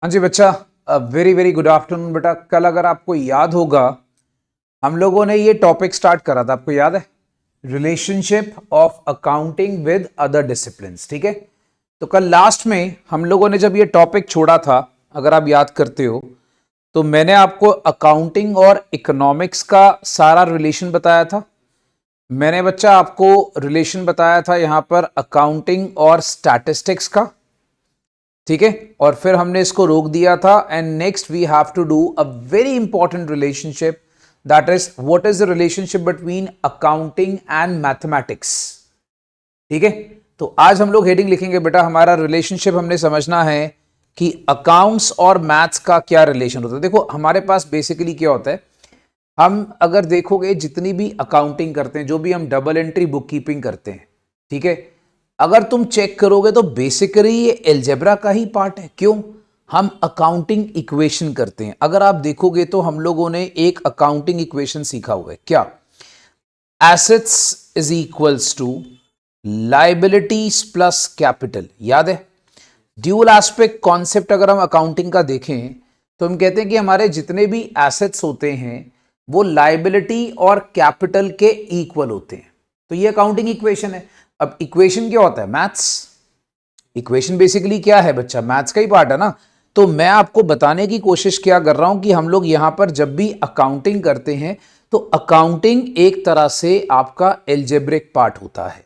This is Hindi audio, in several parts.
हाँ जी बच्चा, वेरी वेरी गुड आफ्टरनून बेटा। कल अगर आपको याद होगा हम लोगों ने ये टॉपिक स्टार्ट करा था, आपको याद है? Relationship of accounting with other disciplines. ठीक है, तो कल लास्ट में हम लोगों ने जब ये टॉपिक छोड़ा था, अगर आप याद करते हो, तो मैंने आपको अकाउंटिंग और इकोनॉमिक्स का सारा रिलेशन बताया था। मैंने बच्चा आपको रिलेशन बताया था यहां पर अकाउंटिंग और स्टैटिस्टिक्स का। ठीक है, और फिर हमने इसको रोक दिया था। And next we have to do a very important relationship, that is what is the relationship between accounting and mathematics. ठीक है, तो आज हम लोग हेडिंग लिखेंगे बेटा, हमारा रिलेशनशिप हमने समझना है कि अकाउंट्स और मैथ्स का क्या रिलेशन होता है। देखो हमारे पास बेसिकली क्या होता है, हम अगर देखोगे जितनी भी अकाउंटिंग करते हैं, जो भी हम डबल एंट्री बुक कीपिंग करते हैं, ठीक है, अगर तुम चेक करोगे तो बेसिकली ये एल्जेब्रा का ही पार्ट है। क्यों? हम अकाउंटिंग इक्वेशन करते हैं। अगर आप देखोगे तो हम लोगों ने एक अकाउंटिंग इक्वेशन सीखा हुआ है, क्या? Assets is equals to liabilities plus capital. याद है? ड्यूल एस्पेक्ट कॉन्सेप्ट अगर हम अकाउंटिंग का देखें तो हम कहते हैं कि हमारे जितने भी एसेट्स होते हैं वो लाइबिलिटी और कैपिटल के इक्वल होते हैं। तो ये अकाउंटिंग इक्वेशन है। अब इक्वेशन क्या होता है? मैथ्स। इक्वेशन बेसिकली क्या है बच्चा? मैथ्स का ही पार्ट है ना। तो मैं आपको बताने की कोशिश क्या कर रहा हूं कि हम लोग यहां पर जब भी अकाउंटिंग करते हैं तो अकाउंटिंग एक तरह से आपका एल्जेब्रिक पार्ट होता है,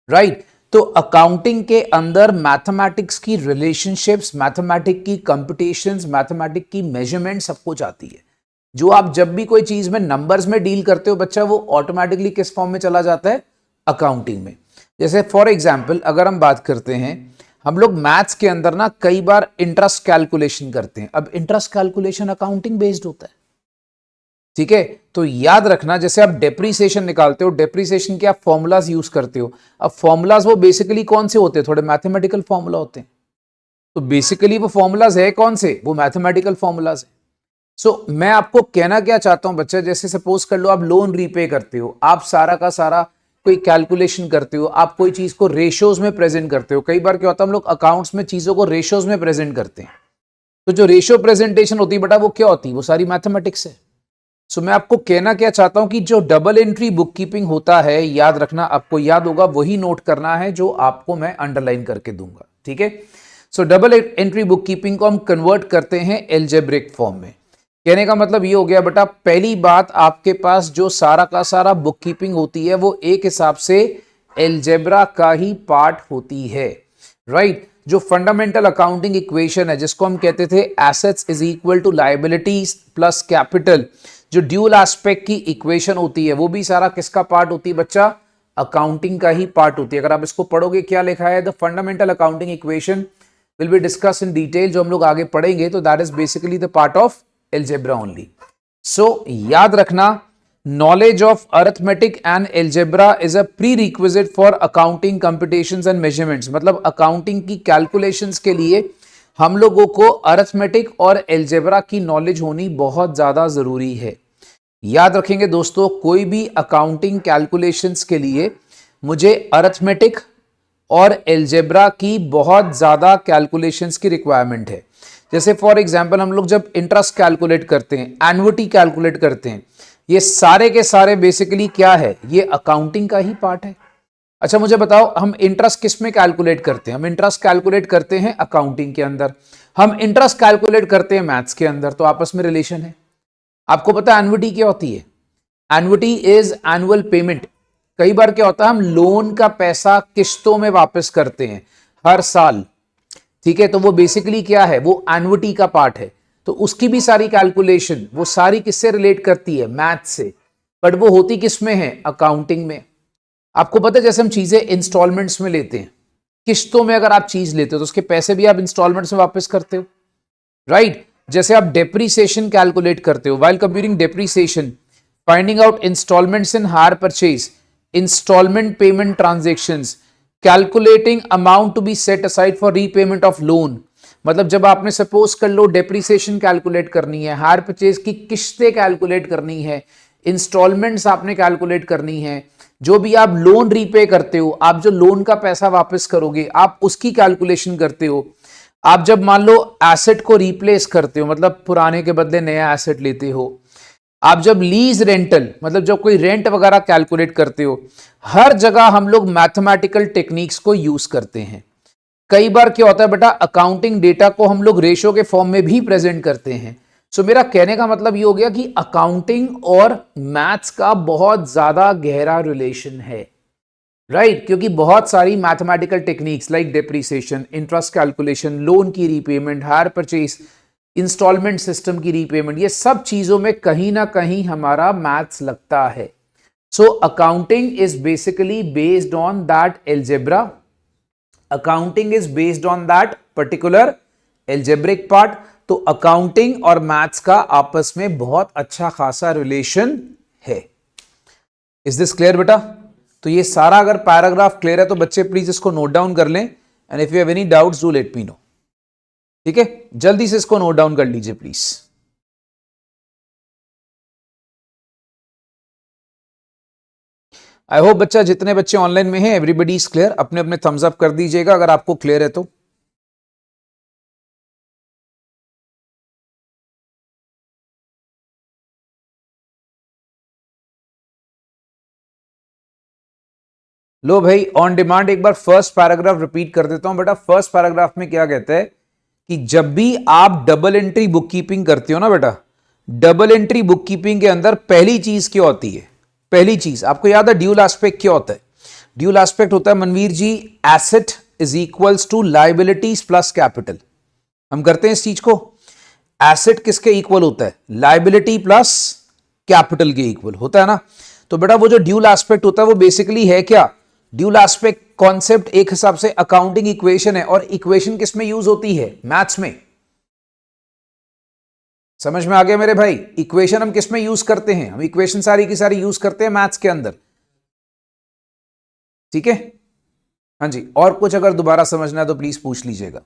राइट? तो अकाउंटिंग के अंदर मैथमेटिक्स की रिलेशनशिप्स, मैथमेटिक्स की कंप्यूटेशंस, मैथमेटिक्स की मेजरमेंट सब कुछ आती है। जो आप जब भी कोई चीज में नंबर्स में डील करते हो बच्चा, वो ऑटोमेटिकली किस फॉर्म में चला जाता है? अकाउंटिंग में। जैसे फॉर एग्जाम्पल अगर हम बात करते हैं, हम लोग मैथ्स के अंदर ना कई बार इंटरेस्ट कैलकुलेशन करते हैं। अब इंटरेस्ट कैलकुलेशन अकाउंटिंग बेस्ड होता है, ठीक है? तो याद रखना, जैसे आप डेप्रीसिएशन निकालते हो, डेप्रीसिएशन के आप फॉर्मूलाज यूज करते हो। अब फॉर्मूलाज वो बेसिकली कौन से होते हैं? थोड़े मैथमेटिकल फॉर्मूला होते हैं। तो बेसिकली वो फॉर्मूलाज है कौन से? वो मैथमेटिकल फॉर्मूलाज है। सो मैं आपको कहना क्या चाहता हूं बच्चा, जैसे सपोज कर लो आप लोन रीपे करते हो, आप सारा का सारा कोई कैलकुलेशन करते हो, आप कोई चीज को रेशियोज में प्रेजेंट करते हो। कई बार क्या होता है, हम लोग अकाउंट्स में चीजों को रेशियोज में प्रेजेंट करते हैं। तो जो रेशियो प्रेजेंटेशन होती है बेटा, वो क्या होती है? वो सारी मैथमेटिक्स है। सो मैं आपको कहना क्या चाहता हूं कि जो डबल एंट्री बुक कीपिंग होता है, याद रखना, आपको याद होगा, वही नोट करना है जो आपको मैं अंडरलाइन करके दूंगा। ठीक है? सो डबल एंट्री बुक कीपिंग को हम कन्वर्ट करते हैं एल्जेब्रिक फॉर्म में। कहने का मतलब ये हो गया बेटा, पहली बात, आपके पास जो सारा का सारा बुक कीपिंग होती है वो एक हिसाब से एल्जेब्रा का ही पार्ट होती है, राइट? जो फंडामेंटल अकाउंटिंग इक्वेशन है जिसको हम कहते थे assets is equal to liabilities plus capital, जो ड्यूल एस्पेक्ट की इक्वेशन होती है, वो भी सारा किसका पार्ट होती है बच्चा? अकाउंटिंग का ही पार्ट होती है। अगर आप इसको पढ़ोगे, क्या लिखा है? The fundamental accounting equation will be discuss in detail, जो हम लोग आगे पढ़ेंगे। तो that is basically the part of algebra only. So याद रखना, knowledge of arithmetic and algebra is a prerequisite for accounting computations and measurements. मतलब अकाउंटिंग की कैलकुलेशंस के लिए हम लोगों को अरिथमेटिक और एल्जेब्रा की नॉलेज होनी बहुत ज्यादा जरूरी है। याद रखेंगे दोस्तों, कोई भी अकाउंटिंग कैलकुलेशंस के लिए मुझे अरिथमेटिक और एल्जेब्रा की बहुत ज्यादा कैलकुलेशंस की रिक्वायरमेंट है। जैसे फॉर एग्जांपल हम लोग जब इंटरेस्ट कैलकुलेट करते हैं, एन्युटी कैलकुलेट करते हैं, ये सारे के सारे बेसिकली क्या है? ये अकाउंटिंग का ही पार्ट है। अच्छा मुझे बताओ, हम इंटरेस्ट किस में कैलकुलेट करते हैं? हम इंटरेस्ट कैलकुलेट करते हैं अकाउंटिंग के अंदर, हम इंटरेस्ट कैलकुलेट करते हैं मैथ्स के अंदर। तो आपस में रिलेशन है। आपको पता है एन्युटी क्या होती है? Annuity is annual payment. कई बार क्या होता है, हम लोन का पैसा किस्तों में वापस करते हैं हर साल, ठीक है? तो वो बेसिकली क्या है? वो एन्युटी का पार्ट है। तो उसकी भी सारी कैलकुलेशन वो सारी किससे रिलेट करती है? मैथ से। बट वो होती किस में है? अकाउंटिंग में। आपको पता है, जैसे हम चीजें इंस्टॉलमेंट्स में लेते हैं, किस्तों में अगर आप चीज लेते हो तो उसके पैसे भी आप इंस्टॉलमेंट्स में वापस करते हो, राइट? जैसे आप डेप्रीसिएशन कैलकुलेट करते हो, while computing depreciation, finding out instalments in hire purchase, instalment payment transactions, calculating amount to be set aside for repayment of loan. मतलब जब आपने सपोज कर लो डेप्रीसिएशन कैलकुलेट करनी है, हायर परचेज की किस्तें कैलकुलेट करनी है, इंस्टॉलमेंट्स आपने कैलकुलेट करनी है, जो भी आप लोन रीपे करते हो, आप जो लोन का पैसा वापस करोगे आप उसकी कैलकुलेशन करते हो, आप जब मान लो एसेट को रिप्लेस करते हो, मतलब पुराने के बदले नया एसेट लेते हो, आप जब लीज रेंटल मतलब जब कोई रेंट वगैरह कैलकुलेट करते हो, हर जगह हम लोग मैथमेटिकल टेक्निक्स को यूज करते हैं। कई बार क्या होता है बेटा, अकाउंटिंग डेटा को हम लोग रेशो के फॉर्म में भी प्रेजेंट करते हैं। सो मेरा कहने का मतलब ये हो गया कि अकाउंटिंग और मैथ्स का बहुत ज्यादा गहरा रिलेशन है, राइट? क्योंकि बहुत सारी mathematical techniques like depreciation, interest calculation, loan की repayment, hire purchase, instalment system की रीपेमेंट, ये सब चीजों में कहीं ना कहीं हमारा मैथ्स लगता है। So accounting is basically based on that algebra, accounting is based on that particular algebraic part. तो अकाउंटिंग और मैथ्स का आपस में बहुत अच्छा खासा रिलेशन है। इज दिस क्लियर बेटा? तो ये सारा अगर पैराग्राफ क्लियर है तो बच्चे प्लीज इसको नोट डाउन कर लें, and if you have any doubts do let me know. ठीक है, जल्दी से इसको नोट डाउन कर लीजिए प्लीज। आई होप बच्चा, जितने बच्चे ऑनलाइन में हैं एवरीबडी इज क्लियर। अपने अपने थम्स अप कर दीजिएगा अगर आपको क्लियर है तो। लो भाई, ऑन डिमांड एक बार फर्स्ट पैराग्राफ रिपीट कर देता हूं बेटा। फर्स्ट पैराग्राफ में क्या कहता है कि जब भी आप डबल एंट्री बुक कीपिंग करते हो ना बेटा, डबल एंट्री बुक कीपिंग के अंदर पहली चीज क्या होती है? पहली चीज आपको याद है, ड्यूल एस्पेक्ट क्या होता है? ड्यूल एस्पेक्ट होता है Manveer ji, asset is equals to liabilities plus capital. हम करते हैं इस चीज को। एसेट किसके इक्वल होता है? लाइबिलिटी प्लस कैपिटल के इक्वल होता है ना। तो बेटा वो जो ड्यूल एस्पेक्ट होता है वो बेसिकली है क्या? ड्यूल एस्पेक्ट कॉन्सेप्ट एक हिसाब से अकाउंटिंग इक्वेशन है, और इक्वेशन किस में यूज होती है? मैथ्स में। समझ में आ गया मेरे भाई? इक्वेशन हम किस में यूज करते हैं? हम इक्वेशन सारी की सारी यूज करते हैं मैथ्स के अंदर। ठीक है, हाँ जी। और कुछ अगर दोबारा समझना है तो प्लीज पूछ लीजिएगा।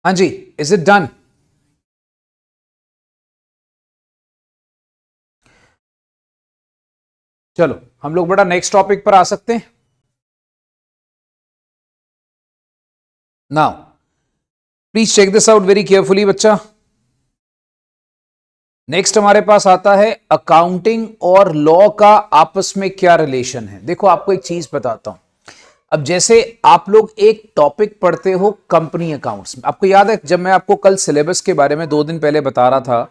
हाँ जी, इज इट डन? चलो हम लोग बड़ा नेक्स्ट टॉपिक पर आ सकते हैं now. Please check this out very carefully बच्चा। नेक्स्ट हमारे पास आता है अकाउंटिंग और लॉ का आपस में क्या रिलेशन है। देखो आपको एक चीज बताता हूं। अब जैसे आप लोग एक टॉपिक पढ़ते हो कंपनी अकाउंट्स में, आपको याद है जब मैं आपको कल सिलेबस के बारे में 2 दिन पहले बता रहा था,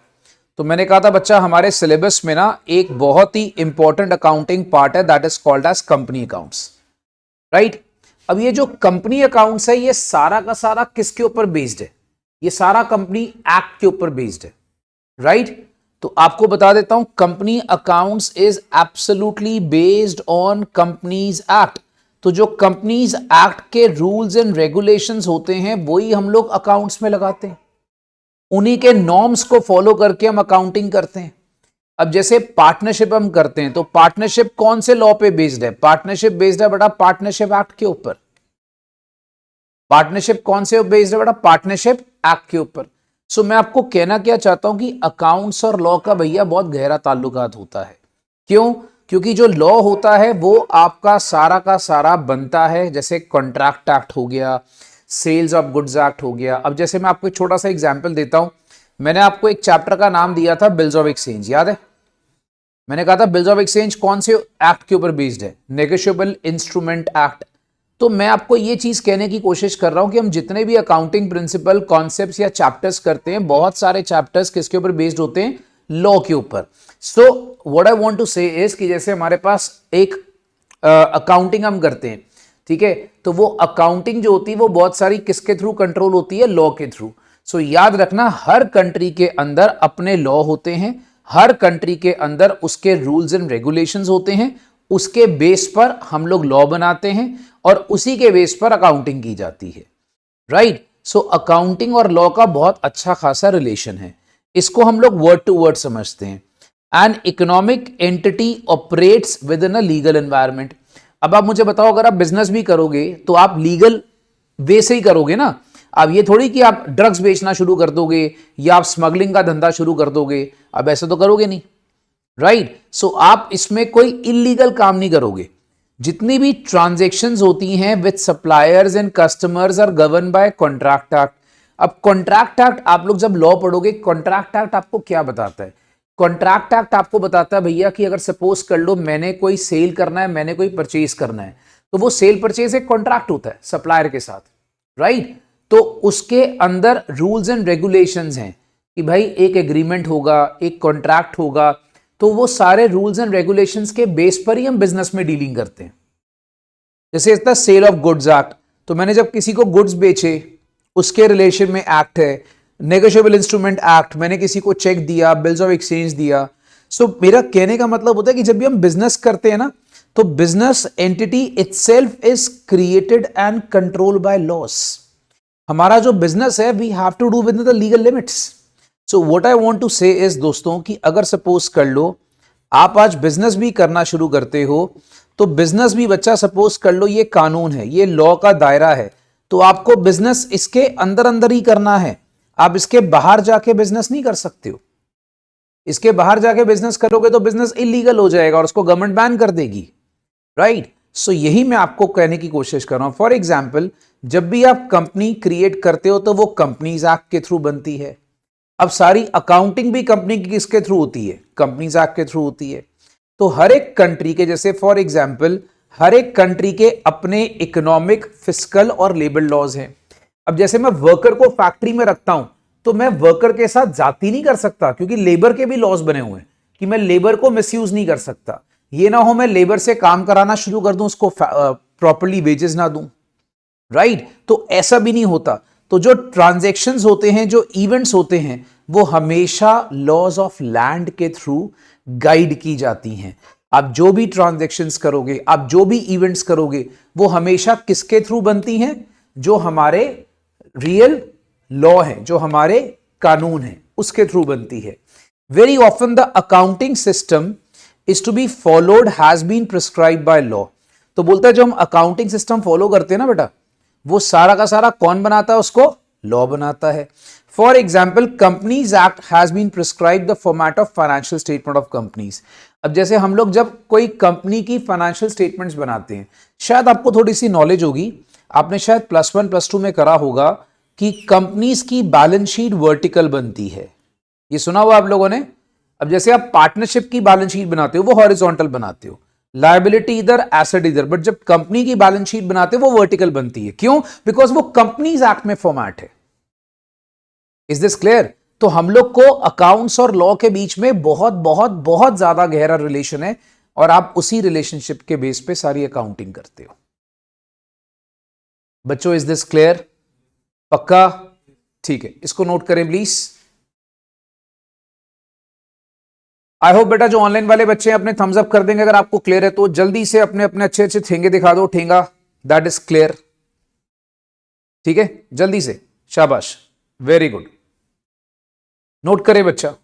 तो मैंने कहा था बच्चा हमारे सिलेबस में ना एक बहुत ही इंपॉर्टेंट अकाउंटिंग पार्ट है, that is called as company accounts, right. अब ये जो कंपनी अकाउंट्स है ये सारा का सारा किसके ऊपर बेस्ड है? ये सारा कंपनी एक्ट के ऊपर बेस्ड है, राइट। तो आपको बता देता हूं, company accounts is absolutely based on companies act. तो जो कंपनीज एक्ट के रूल्स एंड रेगुलेशंस होते हैं वही हम लोग अकाउंट्स में लगाते हैं, उन्हीं के नॉर्म्स को फॉलो करके हम अकाउंटिंग करते हैं। अब जैसे पार्टनरशिप हम करते हैं, तो पार्टनरशिप कौन से लॉ पे बेस्ड है? पार्टनरशिप बेस्ड है बेटा पार्टनरशिप एक्ट के ऊपर। पार्टनरशिप कौन से बेस्ड है बेटा? पार्टनरशिप एक्ट के ऊपर। सो मैं आपको कहना क्या चाहता हूं कि अकाउंट्स और लॉ का भैया बहुत गहरा ताल्लुकात होता है। क्यों? क्योंकि जो लॉ होता है वो आपका सारा का सारा बनता है, जैसे कॉन्ट्रैक्ट एक्ट हो गया, सेल्स ऑफ गुड्स एक्ट हो गया। अब जैसे मैं आपको एक छोटा सा एग्जांपल देता हूं, मैंने आपको एक चैप्टर का नाम दिया था बिल्स ऑफ एक्सचेंज, याद है? मैंने कहा था बिल्स ऑफ एक्सचेंज कौन से एक्ट के ऊपर बेस्ड है? Negotiable instrument act. तो मैं आपको ये चीज कहने की कोशिश कर रहा हूं कि हम जितने भी अकाउंटिंग प्रिंसिपल कॉन्सेप्ट्स या चैप्टर्स करते हैं, बहुत सारे चैप्टर्स किसके ऊपर बेस्ड होते हैं? लॉ के ऊपर। So what I want to say is कि जैसे हमारे पास एक अकाउंटिंग हम करते हैं, ठीक है, तो वो अकाउंटिंग जो होती है वो बहुत सारी किसके थ्रू कंट्रोल होती है? लॉ के थ्रू। सो याद रखना हर कंट्री के अंदर अपने लॉ होते हैं, हर कंट्री के अंदर उसके रूल्स एंड रेगुलेशंस होते हैं, उसके बेस पर हम लोग लॉ बनाते हैं और उसी के बेस पर अकाउंटिंग की जाती है, राइट। सो अकाउंटिंग और लॉ का बहुत अच्छा खासा रिलेशन है, इसको हम लोग वर्ड टू वर्ड समझते हैं। An economic entity operates with in a legal environment. अब आप मुझे बताओ, अगर आप बिजनेस भी करोगे तो आप लीगल वे से ही करोगे ना। अब ये थोड़ी कि आप ड्रग्स बेचना शुरू कर दोगे या आप स्मगलिंग का धंधा शुरू कर दोगे, अब ऐसा तो करोगे नहीं, राइट। सो आप इसमें कोई इलीगल काम नहीं करोगे। जितनी भी ट्रांजैक्शंस होती हैं with suppliers and customers are govern by contract act. अब कॉन्ट्रैक्ट एक्ट आप लोग जब लॉ पढ़ोगे, कॉन्ट्रैक्ट एक्ट आपको क्या बताता है? कॉन्ट्रैक्ट एक्ट आपको बताता है भैया कि अगर सपोज कर लो मैंने कोई सेल करना है, मैंने कोई परचेज करना है, तो वो सेल परचेज एक कॉन्ट्रैक्ट होता है सप्लायर के साथ, राइट। तो उसके अंदर रूल्स एंड रेगुलेशंस हैं कि भाई एक एग्रीमेंट होगा, एक कॉन्ट्रैक्ट होगा, तो वो सारे रूल्स एंड रेगुलेशंस के बेस पर ही हम बिजनेस में डीलिंग करते हैं। जैसे इसका सेल ऑफ गुड्स एक्ट, तो मैंने जब किसी को गुड्स बेचे उसके रिलेशन में एक्ट है। नेगोशिएबल इंस्ट्रूमेंट एक्ट, मैंने किसी को चेक दिया, बिल्स ऑफ एक्सचेंज दिया। सो मेरा कहने का मतलब होता है कि जब भी हम बिजनेस करते हैं ना, तो business entity itself is created and control by laws. हमारा जो बिजनेस है we have to do with the legal limits. So what I want to say is दोस्तों कि अगर सपोज कर लो आप आज बिजनेस भी करना शुरू करते हो, तो बिजनेस भी बच्चा सपोज कर लो ये कानून है, ये लॉ का दायरा है, तो आपको बिजनेस इसके अंदर अंदर ही करना है। आप इसके बाहर जाके बिजनेस नहीं कर सकते हो। इसके बाहर जाके बिजनेस करोगे तो बिजनेस इलीगल हो जाएगा और उसको गवर्नमेंट बैन कर देगी, राइट। सो यही मैं आपको कहने की कोशिश कर रहा हूं। फॉर एग्जाम्पल, जब भी आप कंपनी क्रिएट करते हो तो वो कंपनीज एक्ट के थ्रू बनती है। अब सारी अकाउंटिंग भी कंपनी की किसके थ्रू होती है? कंपनीज एक्ट के थ्रू होती है। तो हर एक कंट्री के, जैसे फॉर एग्जाम्पल हर एक कंट्री के अपने इकोनॉमिक, फिस्कल और लेबर लॉज हैं। अब जैसे मैं वर्कर को फैक्ट्री में रखता हूं, तो मैं वर्कर के साथ जाति नहीं कर सकता, क्योंकि लेबर के भी लॉज बने हुए हैं कि मैं लेबर को मिसयूज नहीं कर सकता। ये ना हो मैं लेबर से काम कराना शुरू कर दूं, उसको प्रॉपर्ली वेजेस ना दूं, राइट। तो ऐसा भी नहीं होता। तो जो ट्रांजैक्शंस होते हैं, जो इवेंट्स होते हैं, वो हमेशा लॉज ऑफ लैंड के थ्रू गाइड की जाती हैं। आप जो भी ट्रांजैक्शंस करोगे, आप जो भी इवेंट्स करोगे, वो हमेशा किसके थ्रू बनती हैं? जो हमारे रियल लॉ है, जो हमारे कानून है, उसके थ्रू बनती है। Very often the accounting system is to be followed has been prescribe by law. तो बोलता है जो हम अकाउंटिंग सिस्टम फॉलो करते हैं ना बेटा, वो सारा का सारा कौन बनाता है उसको? लॉ बनाता है। For example, companies act has been prescribe the format of financial statement of companies. अब जैसे हम लोग जब कोई कंपनी की फाइनेंशियल स्टेटमेंट्स बनाते हैं, शायद आपको थोड़ी सी नॉलेज होगी, आपने शायद +1 +2 में करा होगा कि कंपनीज की बैलेंस शीट वर्टिकल बनती है। ये सुना हुआ आप लोगों ने? अब जैसे आप पार्टनरशिप की बैलेंस शीट बनाते हो वो हॉरिजॉन्टल बनाते हो, लायबिलिटी इधर एसेट इधर, बट जब कंपनी की बैलेंस शीट बनाते हो वो वर्टिकल बनती है। क्यों? बिकॉज वो कंपनीज एक्ट में फॉर्मेट है। Is this clear? तो हम लोग को अकाउंट्स और लॉ के बीच में बहुत बहुत बहुत ज्यादा गहरा रिलेशन है, और आप उसी रिलेशनशिप के बेस पे सारी अकाउंटिंग करते हो। बच्चों, इज दिस क्लियर? पक्का? ठीक है, इसको नोट करें प्लीज। आई होप बेटा जो ऑनलाइन वाले बच्चे हैं अपने थम्स अप कर देंगे अगर आपको क्लियर है तो। जल्दी से अपने अपने अच्छे अच्छे ठेंगे दिखा दो, ठेंगा दैट इज क्लियर। ठीक है, जल्दी से, शाबाश, वेरी गुड। नोट करे बच्चा।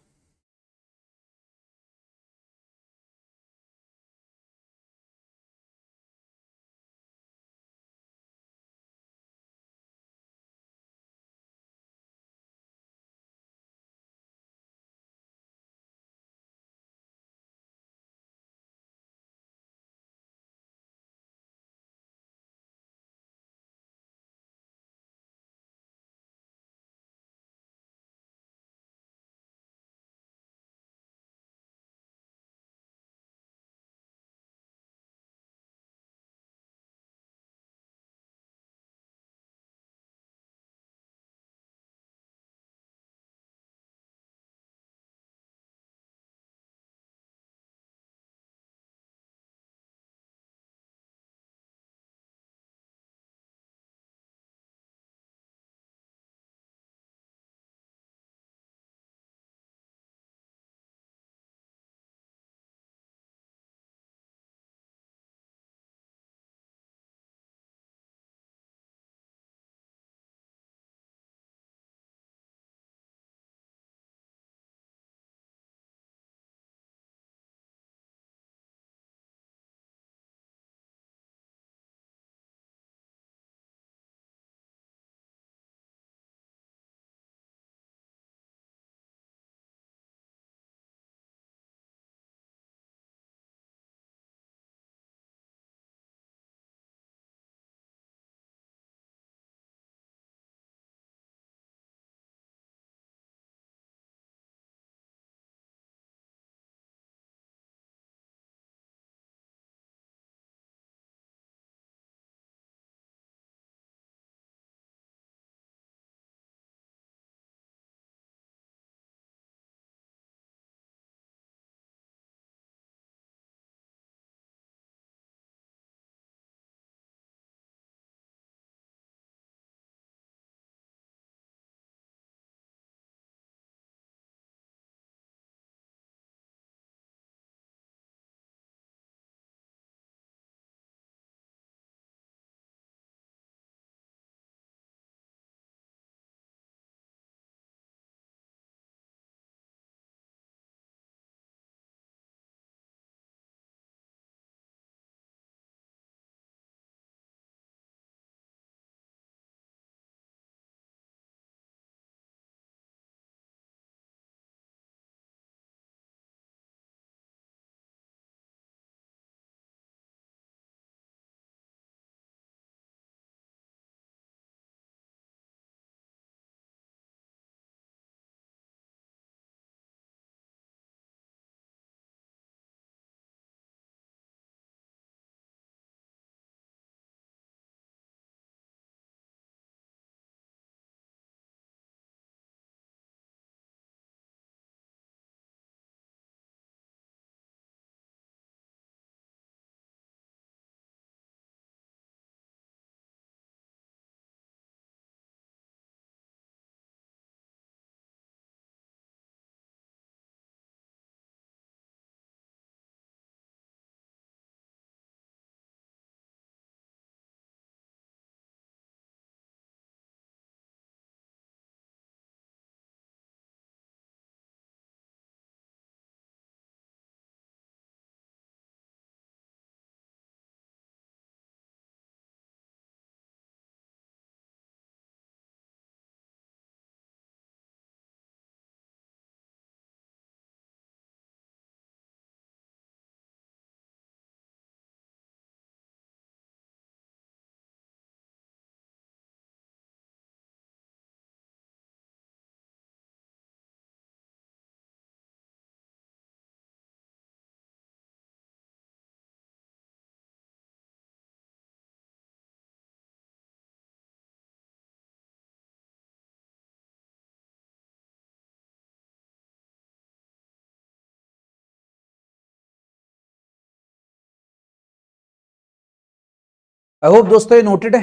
आई होप दोस्तों ये नोटेड है,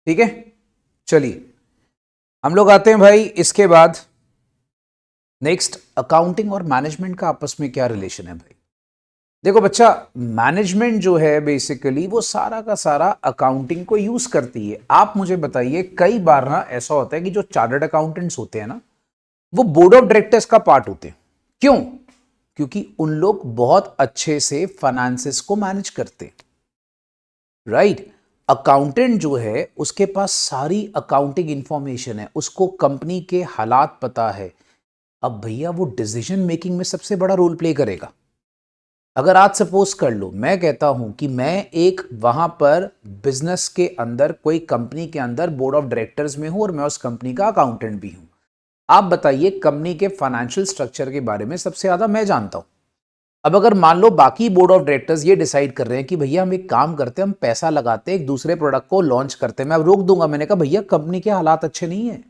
ठीक है। चलिए हम लोग आते हैं भाई इसके बाद नेक्स्ट, अकाउंटिंग और मैनेजमेंट का आपस में क्या रिलेशन है भाई। देखो बच्चा, मैनेजमेंट जो है बेसिकली वो सारा का सारा अकाउंटिंग को यूज करती है। आप मुझे बताइए, कई बार ना ऐसा होता है कि जो चार्टर्ड अकाउंटेंट्स होते हैं ना, वो बोर्ड ऑफ डायरेक्टर्स का पार्ट होते हैं। क्यों? क्योंकि उन लोग बहुत अच्छे से फाइनेंसेस को मैनेज करते हैं, राइट। अकाउंटेंट जो है उसके पास सारी अकाउंटिंग इंफॉर्मेशन है, उसको कंपनी के हालात पता है। अब भैया वो डिसीजन मेकिंग में सबसे बड़ा रोल प्ले करेगा। अगर आज सपोज कर लो, मैं कहता हूं कि मैं एक वहां पर बिजनेस के अंदर, कोई कंपनी के अंदर बोर्ड ऑफ डायरेक्टर्स में हूं और मैं उस कंपनी का अकाउंटेंट भी हूं। आप बताइए, कंपनी के फाइनेंशियल स्ट्रक्चर के बारे में सबसे ज्यादा मैं जानता हूं। अब अगर मान लो बाकी बोर्ड ऑफ डायरेक्टर्स ये डिसाइड कर रहे हैं कि भैया हम एक काम करते हैं, हम पैसा लगाते हैं, एक दूसरे प्रोडक्ट को लॉन्च करते हैं, मैं अब रोक दूंगा। मैंने कहा भैया कंपनी के हालात अच्छे नहीं है।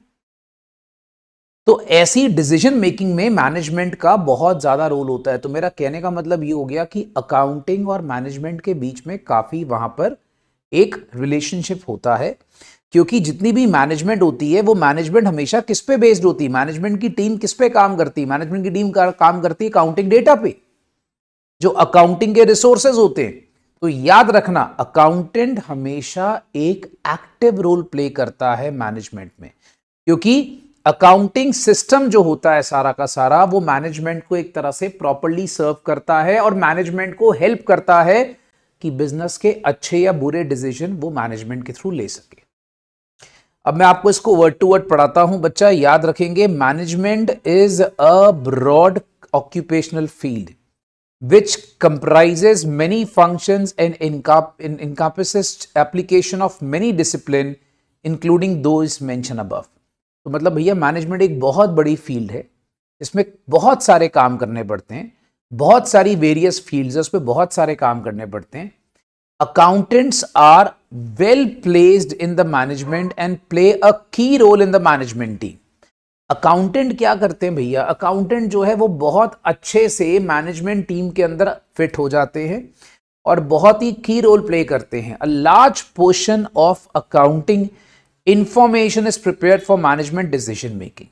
तो ऐसी डिसीजन मेकिंग में मैनेजमेंट का बहुत ज्यादा रोल होता है। तो मेरा कहने का मतलब ये हो गया कि अकाउंटिंग और मैनेजमेंट के बीच में काफी वहां पर एक रिलेशनशिप होता है। क्योंकि जितनी भी मैनेजमेंट होती है वो मैनेजमेंट हमेशा किस पे बेस्ड होती है, मैनेजमेंट की टीम किस पे काम करती है, मैनेजमेंट की टीम काम करती है अकाउंटिंग डेटा पे, जो अकाउंटिंग के रिसोर्सेज होते हैं। तो याद रखना, अकाउंटेंट हमेशा एक एक्टिव रोल प्ले करता है मैनेजमेंट में, क्योंकि अकाउंटिंग सिस्टम जो होता है सारा का सारा, वो मैनेजमेंट को एक तरह से प्रॉपर्ली सर्व करता है और मैनेजमेंट को हेल्प करता है कि बिजनेस के अच्छे या बुरे डिसीजन वो मैनेजमेंट के थ्रू ले सके। अब मैं आपको इसको वर्ड टू वर्ड पढ़ाता हूं बच्चा, याद रखेंगे। Management is a broad occupational field which comprises many functions and encompasses application of many discipline including those mentioned above। तो मतलब भैया मैनेजमेंट एक बहुत बड़ी फील्ड है, इसमें बहुत सारे काम करने पड़ते हैं, बहुत सारी वेरियस फील्ड्स है, उस पर बहुत सारे काम करने पड़ते हैं। Accountants are well placed in the management and play a key role in the management team. Accountant क्या करते हैं भैया, अकाउंटेंट जो है वो बहुत अच्छे से मैनेजमेंट टीम के अंदर फिट हो जाते हैं और बहुत ही की रोल प्ले करते हैं। A large portion of accounting information is prepared for management decision making.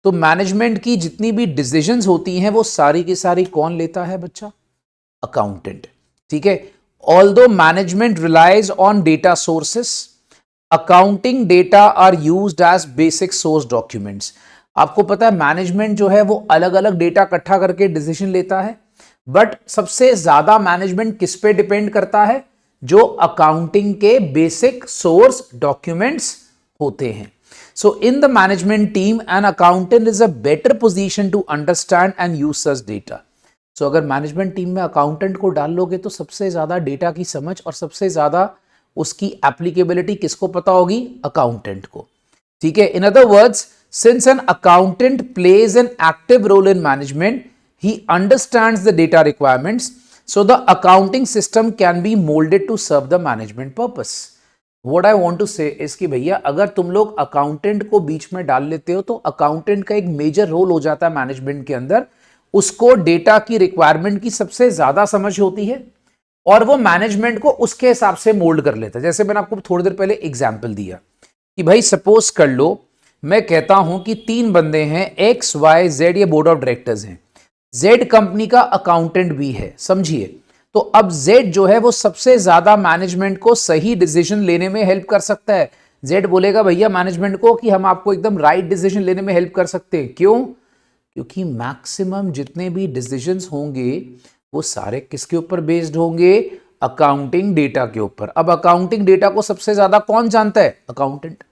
तो मैनेजमेंट की जितनी भी डिसीजंस होती हैं वो सारी की सारी कौन लेता है बच्चा? अकाउंटेंट, ठीक है। Although management relies on data sources, accounting data are used as basic source documents. आपको पता है मैनेजमेंट जो है वो अलग अलग डेटा इकट्ठा करके डिसीजन लेता है, बट सबसे ज्यादा मैनेजमेंट किस पे डिपेंड करता है? जो अकाउंटिंग के बेसिक सोर्स डॉक्यूमेंट्स होते हैं। So in the management team an accountant is a better position to understand and use such data. So अगर मैनेजमेंट टीम में अकाउंटेंट को डाल लोगे तो सबसे ज्यादा डेटा की समझ और सबसे ज्यादा उसकी एप्लीकेबिलिटी किसको पता होगी? अकाउंटेंट को, ठीक है। In other words, since an accountant plays an active role in management, he understands the data requirements, so the accounting system can be moulded to serve the management purpose. What I want to say is कि भैया अगर तुम लोग अकाउंटेंट को बीच में डाल लेते हो तो अकाउंटेंट का एक मेजर रोल हो जाता है मैनेजमेंट के अंदर। उसको डेटा की रिक्वायरमेंट की सबसे ज्यादा समझ होती है और वो मैनेजमेंट को उसके हिसाब से मोल्ड कर लेता है। जैसे मैंने आपको थोड़ी देर पहले एग्जांपल दिया कि भाई सपोज कर लो, मैं कहता हूं कि 3 बंदे हैं, एक्स वाई जेड, ये बोर्ड ऑफ डायरेक्टर्स हैं। जेड कंपनी का अकाउंटेंट भी है, समझिए। तो अब जेड जो है वो सबसे ज्यादा मैनेजमेंट को सही डिसीजन लेने में हेल्प कर सकता है। जेड बोलेगा भैया मैनेजमेंट को कि हम आपको एकदम राइट डिसीजन लेने में हेल्प कर सकते हैं। क्यों? क्योंकि मैक्सिमम जितने भी डिसीजंस होंगे वो सारे किसके ऊपर बेस्ड होंगे? अकाउंटिंग डेटा के ऊपर। अब अकाउंटिंग डेटा को सबसे ज्यादा कौन जानता है? अकाउंटेंट,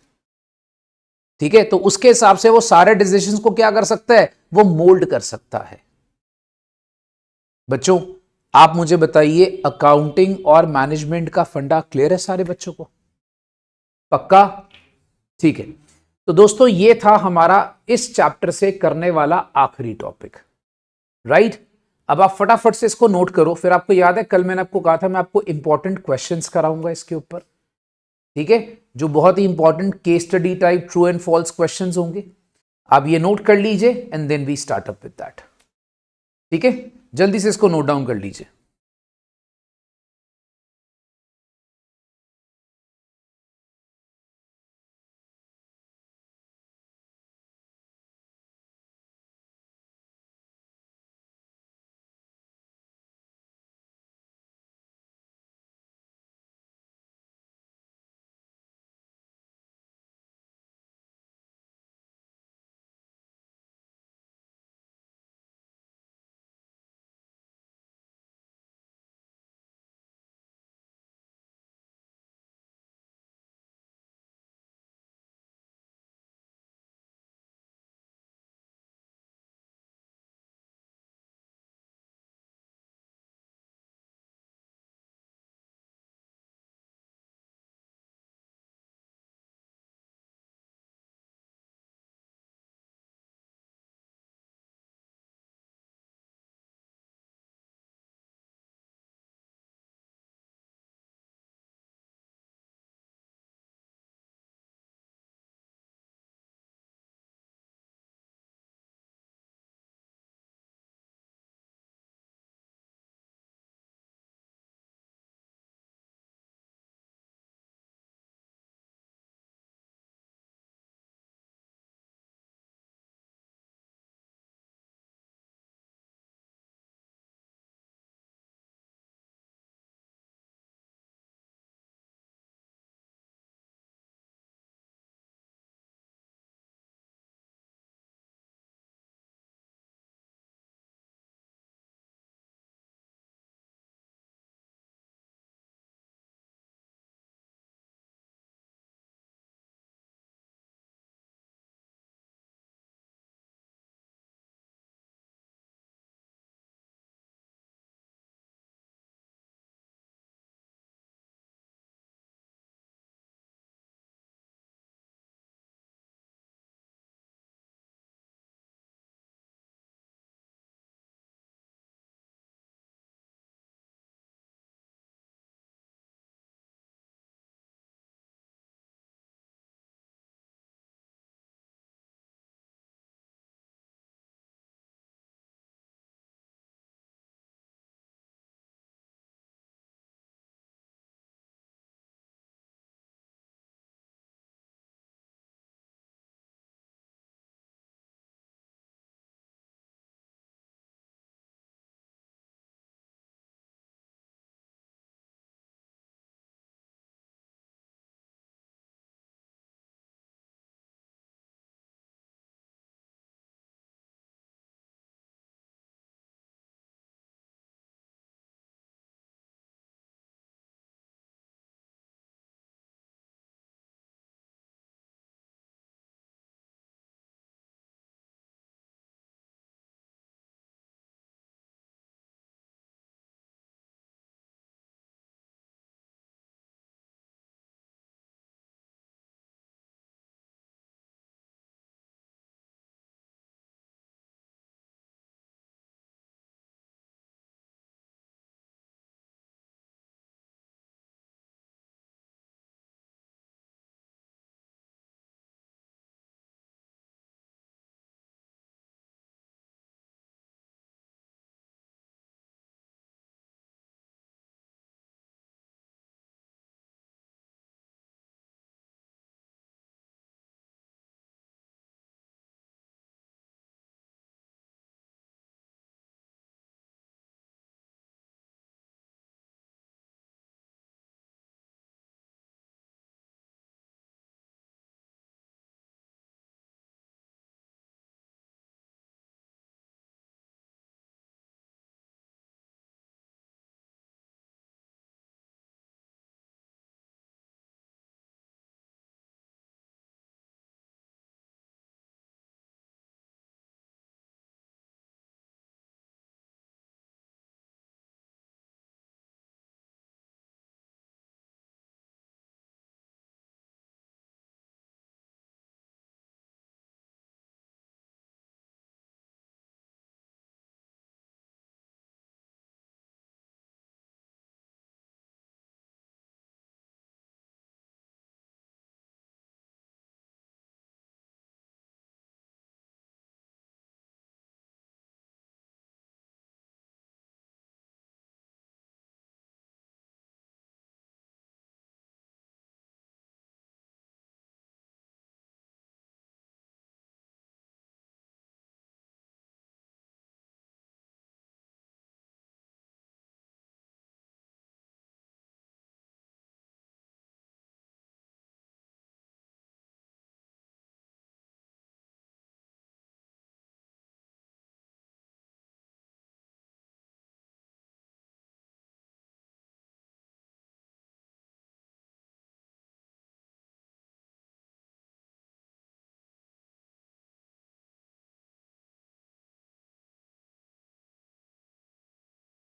ठीक है। तो उसके हिसाब से वो सारे डिसीजंस को क्या कर सकता है? वो मोल्ड कर सकता है। बच्चों आप मुझे बताइए, अकाउंटिंग और मैनेजमेंट का फंडा क्लियर है सारे बच्चों को? पक्का? ठीक है। तो दोस्तों ये था हमारा इस चैप्टर से करने वाला आखिरी टॉपिक, राइट। अब आप फटाफट से इसको नोट करो। फिर आपको याद है कल मैंने आपको कहा था मैं आपको इंपॉर्टेंट क्वेश्चंस कराऊंगा इसके ऊपर, ठीक है, जो बहुत ही important case study type true and false questions होंगे। आप ये नोट कर लीजिए and then we start up with that, ठीक है। जल्दी से इसको नोट डाउन कर लीजिए।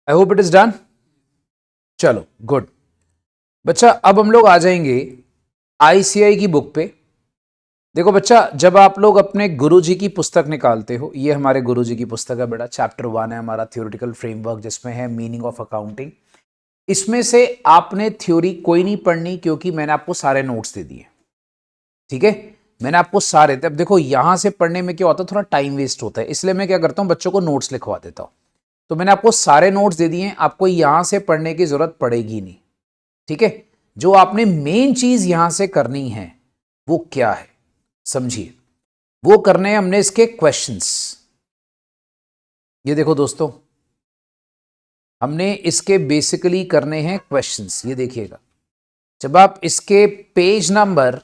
I hope it is done. चलो गुड बच्चा, अब हम लोग आ जाएंगे आईसीआई की बुक पे। देखो बच्चा, जब आप लोग अपने गुरुजी की पुस्तक निकालते हो, ये हमारे गुरुजी की पुस्तक है बेटा, चैप्टर 1 है हमारा थ्योरेटिकल फ्रेमवर्क, जिसमें है मीनिंग ऑफ अकाउंटिंग। इसमें से आपने थ्योरी कोई नहीं पढ़नी, क्योंकि मैंने आपको सारे नोट्स दे दिए। ठीक है, मैंने आपको सारे, अब देखो यहां से पढ़ने में क्या होता है, थोड़ा टाइम वेस्ट होता है, इसलिए मैं क्या करता हूं, बच्चों को नोट्स लिखवा देता हूं। तो मैंने आपको सारे नोट्स दे दिए, आपको यहां से पढ़ने की जरूरत पड़ेगी नहीं। ठीक है, जो आपने मेन चीज यहां से करनी है वो क्या है, समझिए। वो करने हैं हमने इसके क्वेश्चंस। ये देखो दोस्तों, हमने इसके बेसिकली करने हैं क्वेश्चंस। ये देखिएगा, जब आप इसके पेज नंबर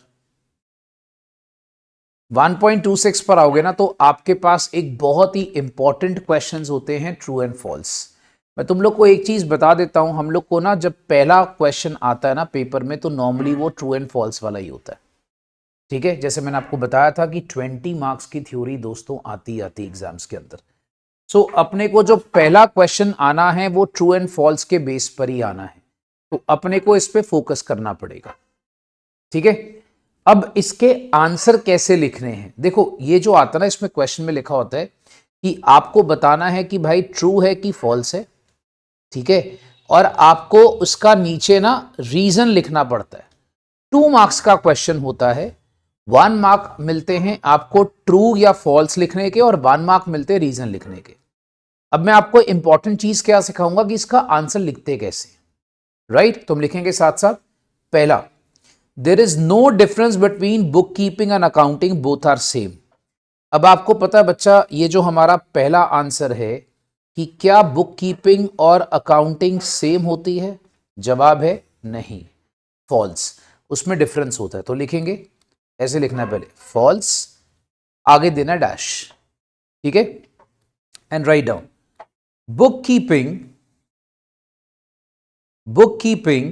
1.26 पर आओगे ना, तो आपके पास एक बहुत ही इंपॉर्टेंट क्वेश्चंस होते हैं, ट्रू एंड फॉल्स। मैं तुम लोग को एक चीज बता देता हूं, हम लोग को ना जब पहला क्वेश्चन आता है ना पेपर में, तो नॉर्मली वो ट्रू एंड फॉल्स वाला ही होता है। ठीक है, जैसे मैंने आपको बताया था कि 20 मार्क्स की थ्योरी दोस्तों आती एग्जाम्स के अंदर। सो अपने को जो पहला क्वेश्चन आना है वो ट्रू एंड फॉल्स के बेस पर ही आना है, तो अपने को इस पे फोकस करना पड़ेगा। ठीक है, अब इसके आंसर कैसे लिखने हैं, देखो ये जो आता है ना, इसमें क्वेश्चन में लिखा होता है कि आपको बताना है कि भाई ट्रू है कि फॉल्स है। ठीक है, और आपको उसका नीचे ना रीजन लिखना पड़ता है। 2 मार्क्स का क्वेश्चन होता है, 1 मार्क मिलते हैं आपको ट्रू या फॉल्स लिखने के, और 1 मार्क मिलते हैं रीजन लिखने के। अब मैं आपको इंपॉर्टेंट चीज क्या सिखाऊंगा कि इसका आंसर लिखते कैसे। राइट, तुम लिखेंगे साथ साथ। पहला, there is no difference between book keeping and accounting, both are same. अब आपको पता है बच्चा, ये जो हमारा पहला आंसर है कि क्या बुक कीपिंग और अकाउंटिंग सेम होती है, जवाब है नहीं, फॉल्स। उसमें डिफरेंस होता है, तो लिखेंगे ऐसे, लिखना है पहले फॉल्स, आगे देना डैश। ठीक है, and write down bookkeeping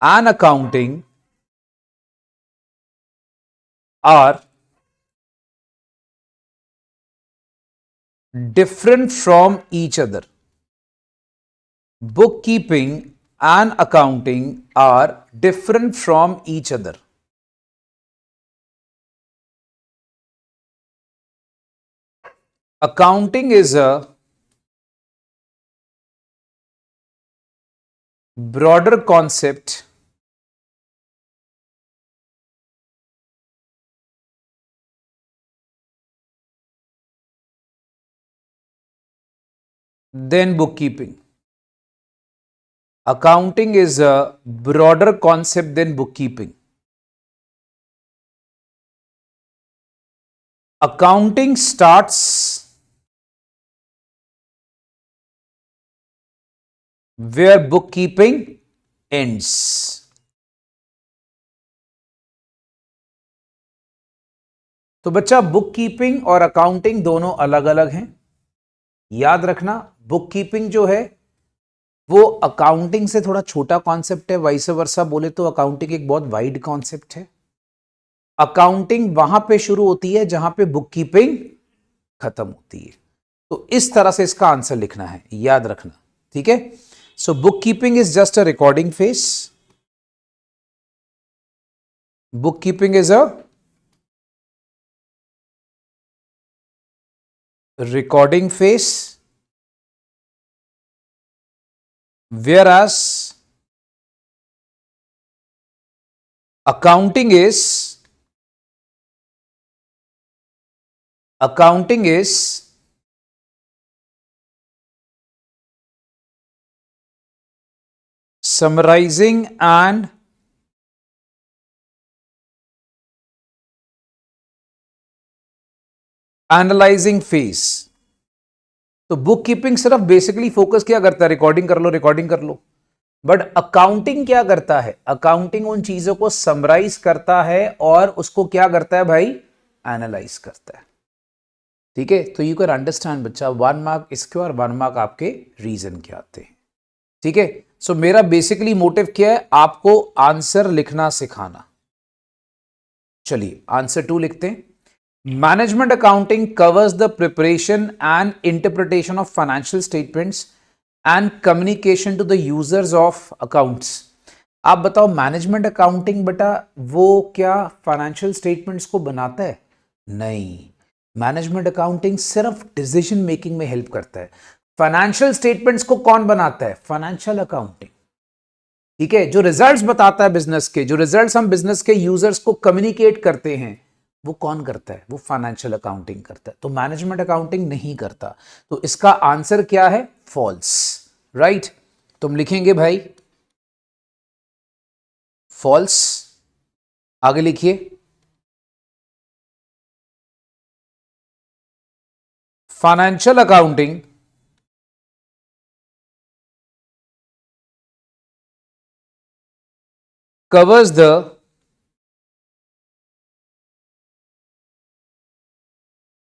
and accounting are different from each other. Bookkeeping and accounting are different from each other. Accounting is a broader concept than bookkeeping. Accounting is a broader concept than bookkeeping. Accounting starts where bookkeeping ends. तो बच्चा, बुक कीपिंग और अकाउंटिंग दोनों अलग अलग हैं। याद रखना, बुक कीपिंग जो है वो अकाउंटिंग से थोड़ा छोटा कॉन्सेप्ट है, वाइस वर्सा बोले तो अकाउंटिंग एक बहुत वाइड कॉन्सेप्ट है। अकाउंटिंग वहां पे शुरू होती है जहां पे बुक कीपिंग खत्म होती है। तो इस तरह से इसका आंसर लिखना है, याद रखना। ठीक है, so book keeping is just a recording face. Bookkeeping is a recording phase, whereas accounting is summarizing and analysing phase. तो बुक कीपिंग सिर्फ बेसिकली फोकस क्या करता है, रिकॉर्डिंग कर लो। बट अकाउंटिंग क्या करता है, अकाउंटिंग उन चीजों को समराइज करता है और उसको क्या करता है भाई, एनालाइज करता है। ठीक है, तो यू कैन अंडरस्टैंड बच्चा, 1 मार्क इसके और 1 मार्क आपके रीजन के आते हैं। ठीक है, सो मेरा बेसिकली मोटिव क्या है, आपको आंसर लिखना सिखाना। चलिए आंसर 2 लिखते हैं। Management accounting covers the preparation and interpretation of financial statements and communication to the users of accounts. आप बताओ मैनेजमेंट अकाउंटिंग बेटा वो क्या फाइनेंशियल स्टेटमेंट्स को बनाता है? नहीं, मैनेजमेंट अकाउंटिंग सिर्फ डिसीजन मेकिंग में हेल्प करता है। फाइनेंशियल स्टेटमेंट्स को कौन बनाता है? Financial accounting. ठीक है, जो रिजल्ट्स बताता है बिजनेस के, जो रिजल्ट्स हम बिजनेस के यूजर्स को कम्युनिकेट करते हैं, वो कौन करता है? वो फाइनेंशियल अकाउंटिंग करता है। तो मैनेजमेंट अकाउंटिंग नहीं करता। तो इसका आंसर क्या है? फॉल्स। राइट, तुम लिखेंगे भाई फॉल्स। आगे लिखिए, financial accounting covers the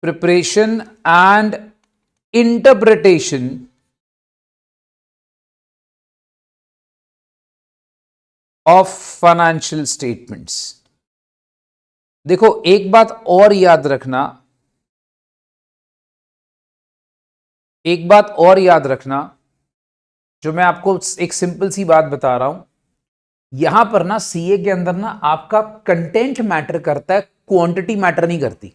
preparation and interpretation of financial statements। देखो एक बात और याद रखना, एक बात और याद रखना, जो मैं आपको एक सिंपल सी बात बता रहा हूं, यहां पर ना सीए के अंदर ना आपका कंटेंट मैटर करता है, क्वांटिटी मैटर नहीं करती।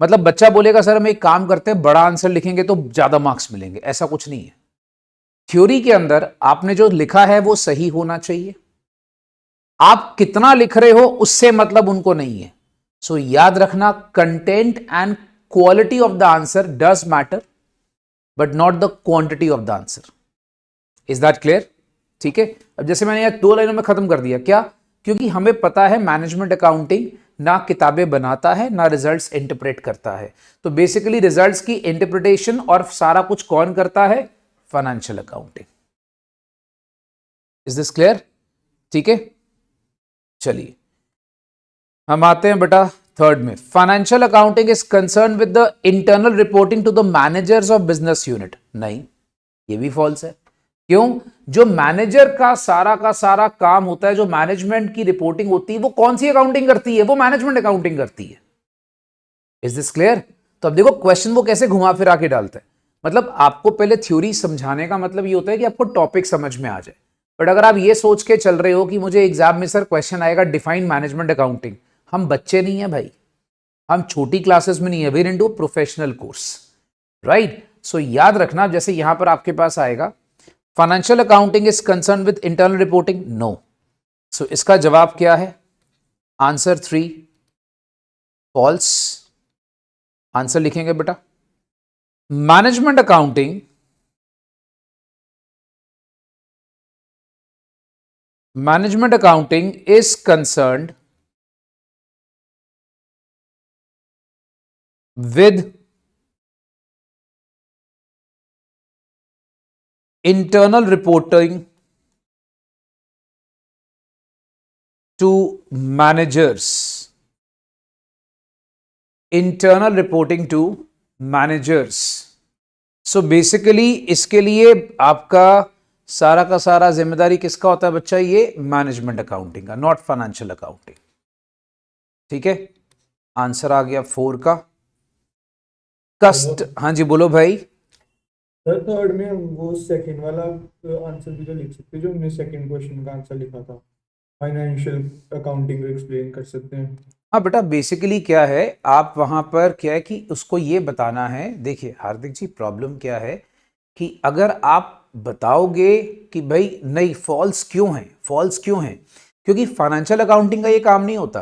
मतलब बच्चा बोलेगा सर हम एक काम करते हैं, बड़ा आंसर लिखेंगे तो ज्यादा मार्क्स मिलेंगे, ऐसा कुछ नहीं है। थ्योरी के अंदर आपने जो लिखा है वो सही होना चाहिए, आप कितना लिख रहे हो उससे मतलब उनको नहीं है। सो याद रखना, content and quality of the answer does matter but not the quantity of the answer. Is that clear? ठीक है, अब जैसे मैंने यह 2 लाइनों में खत्म कर दिया, क्या? क्योंकि हमें पता है मैनेजमेंट अकाउंटिंग ना किताबें बनाता है ना रिजल्ट्स इंटरप्रेट करता है। तो बेसिकली रिजल्ट्स की इंटरप्रिटेशन और सारा कुछ कौन करता है? Financial accounting. Is this clear? ठीक है, चलिए हम आते हैं बेटा थर्ड में। Financial accounting is concern with the internal reporting to the managers of business unit. नहीं, ये भी फॉल्स है। क्यों? जो मैनेजर का सारा काम होता है, जो मैनेजमेंट की रिपोर्टिंग होती है, वो कौन सी अकाउंटिंग करती है? वो मैनेजमेंट अकाउंटिंग करती है। Is this clear? तो अब देखो क्वेश्चन वो कैसे घुमा फिरा के डालता है। मतलब आपको पहले थ्योरी समझाने का मतलब ये होता है कि आपको टॉपिक समझ में आ जाए। बट अगर आप ये सोच के चल रहे हो कि मुझे एग्जाम में सर क्वेश्चन आएगा डिफाइन मैनेजमेंट अकाउंटिंग, हम बच्चे नहीं है भाई, हम छोटी क्लासेस में नहीं है, we're into professional course. Right, so याद रखना, जैसे यहां पर आपके पास आएगा financial accounting is concern with internal reporting, no. So इसका जवाब क्या है? Answer 3 false. आंसर लिखेंगे बेटा, management accounting is concerned with internal reporting to managers। internal reporting to managers। so basically इसके लिए आपका सारा का सारा जिम्मेदारी किसका होता है बच्चा? ये मैनेजमेंट अकाउंटिंग का, नॉट फाइनेंशियल अकाउंटिंग। ठीक है, आंसर आ गया 4 का। हाँ जी बोलो भाई। सर थर्ड में वो सेकंड वाला आंसर भी तो लिख सकते हैं, जो हमने सेकंड क्वेश्चन का आंसर लिखा था, फाइनेंशियल अकाउंटिंग को एक्सप्लेन कर सकते हैं। हाँ बेटा, बेसिकली क्या है, आप वहां पर क्या है कि उसको ये बताना है। देखिए हार्दिक जी, प्रॉब्लम क्या है कि अगर आप बताओगे कि भाई नहीं फॉल्स क्यों है, फॉल्स क्यों है, क्योंकि फाइनेंशियल अकाउंटिंग का ये काम नहीं होता।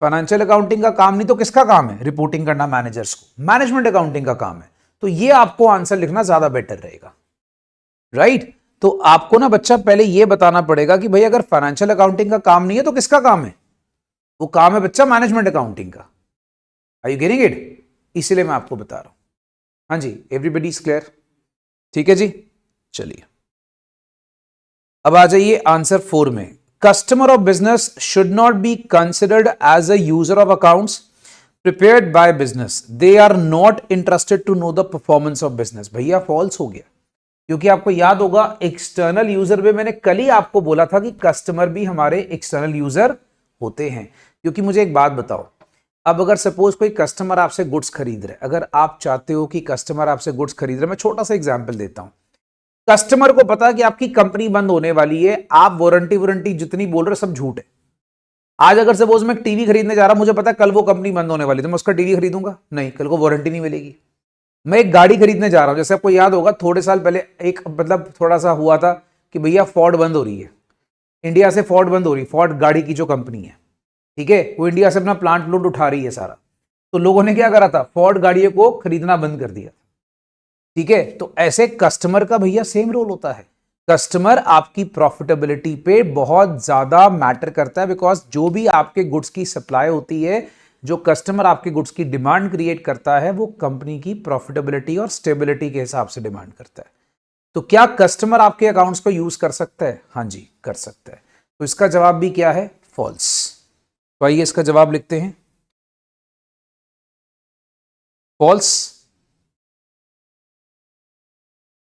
फाइनेंशियल अकाउंटिंग का काम नहीं तो किसका काम है? रिपोर्टिंग करना मैनेजर्स को। मैनेजमेंट अकाउंटिंग का काम है। तो ये आपको आंसर लिखना ज्यादा बेटर रहेगा। राइट, तो आपको ना बच्चा पहले ये बताना पड़ेगा कि भाई अगर फाइनेंशियल अकाउंटिंग का काम नहीं है तो किसका काम है? वो काम है बच्चा मैनेजमेंट अकाउंटिंग का। Are you getting it? इसीलिए मैं आपको बता रहा हूं। हाँ जी, एवरीबडी इज क्लियर? ठीक है जी, चलिए अब आ जाइए आंसर 4 में। Customer of business should not be considered as a user of accounts prepared by business, they are not interested to know the performance of business. भैया फॉल्स हो गया, क्योंकि आपको याद होगा एक्सटर्नल यूजर में मैंने कल ही आपको बोला था कि कस्टमर भी हमारे एक्सटर्नल यूजर होते हैं। क्योंकि मुझे एक बात बताओ, अब अगर सपोज कोई कस्टमर आपसे गुड्स खरीद रहे, अगर आप चाहते हो कि कस्टमर आपसे गुड्स खरीद रहे, मैं छोटा सा एग्जांपल देता हूं। कस्टमर को पता कि आपकी कंपनी बंद होने वाली है, आप वारंटी जितनी बोल रहे हो सब झूठ है। आज अगर सपोज मैं टीवी खरीदने जा रहा हूं, मुझे पता है कल वो कंपनी बंद होने वाली, तो मैं उसका टीवी खरीदूंगा नहीं, कल को वारंटी नहीं मिलेगी। मैं एक गाड़ी खरीदने जा रहा हूं, जैसे आपको याद होगा थोड़े साल पहले एक मतलब थोड़ा सा हुआ था कि भैया फोर्ड बंद हो रही है, इंडिया से फोर्ड बंद हो रही है, फोर्ड गाड़ी की जो कंपनी है, ठीक है, वो इंडिया से अपना प्लांट लोड उठा रही है सारा। तो लोगों ने क्या करा था, फोर्ड गाड़ियों को खरीदना बंद कर दिया, ठीक है। तो ऐसे कस्टमर का भैया सेम रोल होता है। कस्टमर आपकी प्रॉफिटेबिलिटी पे बहुत ज्यादा मैटर करता है, बिकॉज जो भी आपके गुड्स की सप्लाई होती है, जो कस्टमर आपके गुड्स की डिमांड क्रिएट करता है, वो कंपनी की प्रॉफिटेबिलिटी और स्टेबिलिटी के हिसाब से डिमांड करता है। तो क्या कस्टमर आपके अकाउंट्स को यूज कर सकता है? हाँ जी, कर सकता है। तो इसका जवाब भी क्या है? फॉल्स। तो आइए इसका जवाब लिखते हैं, false.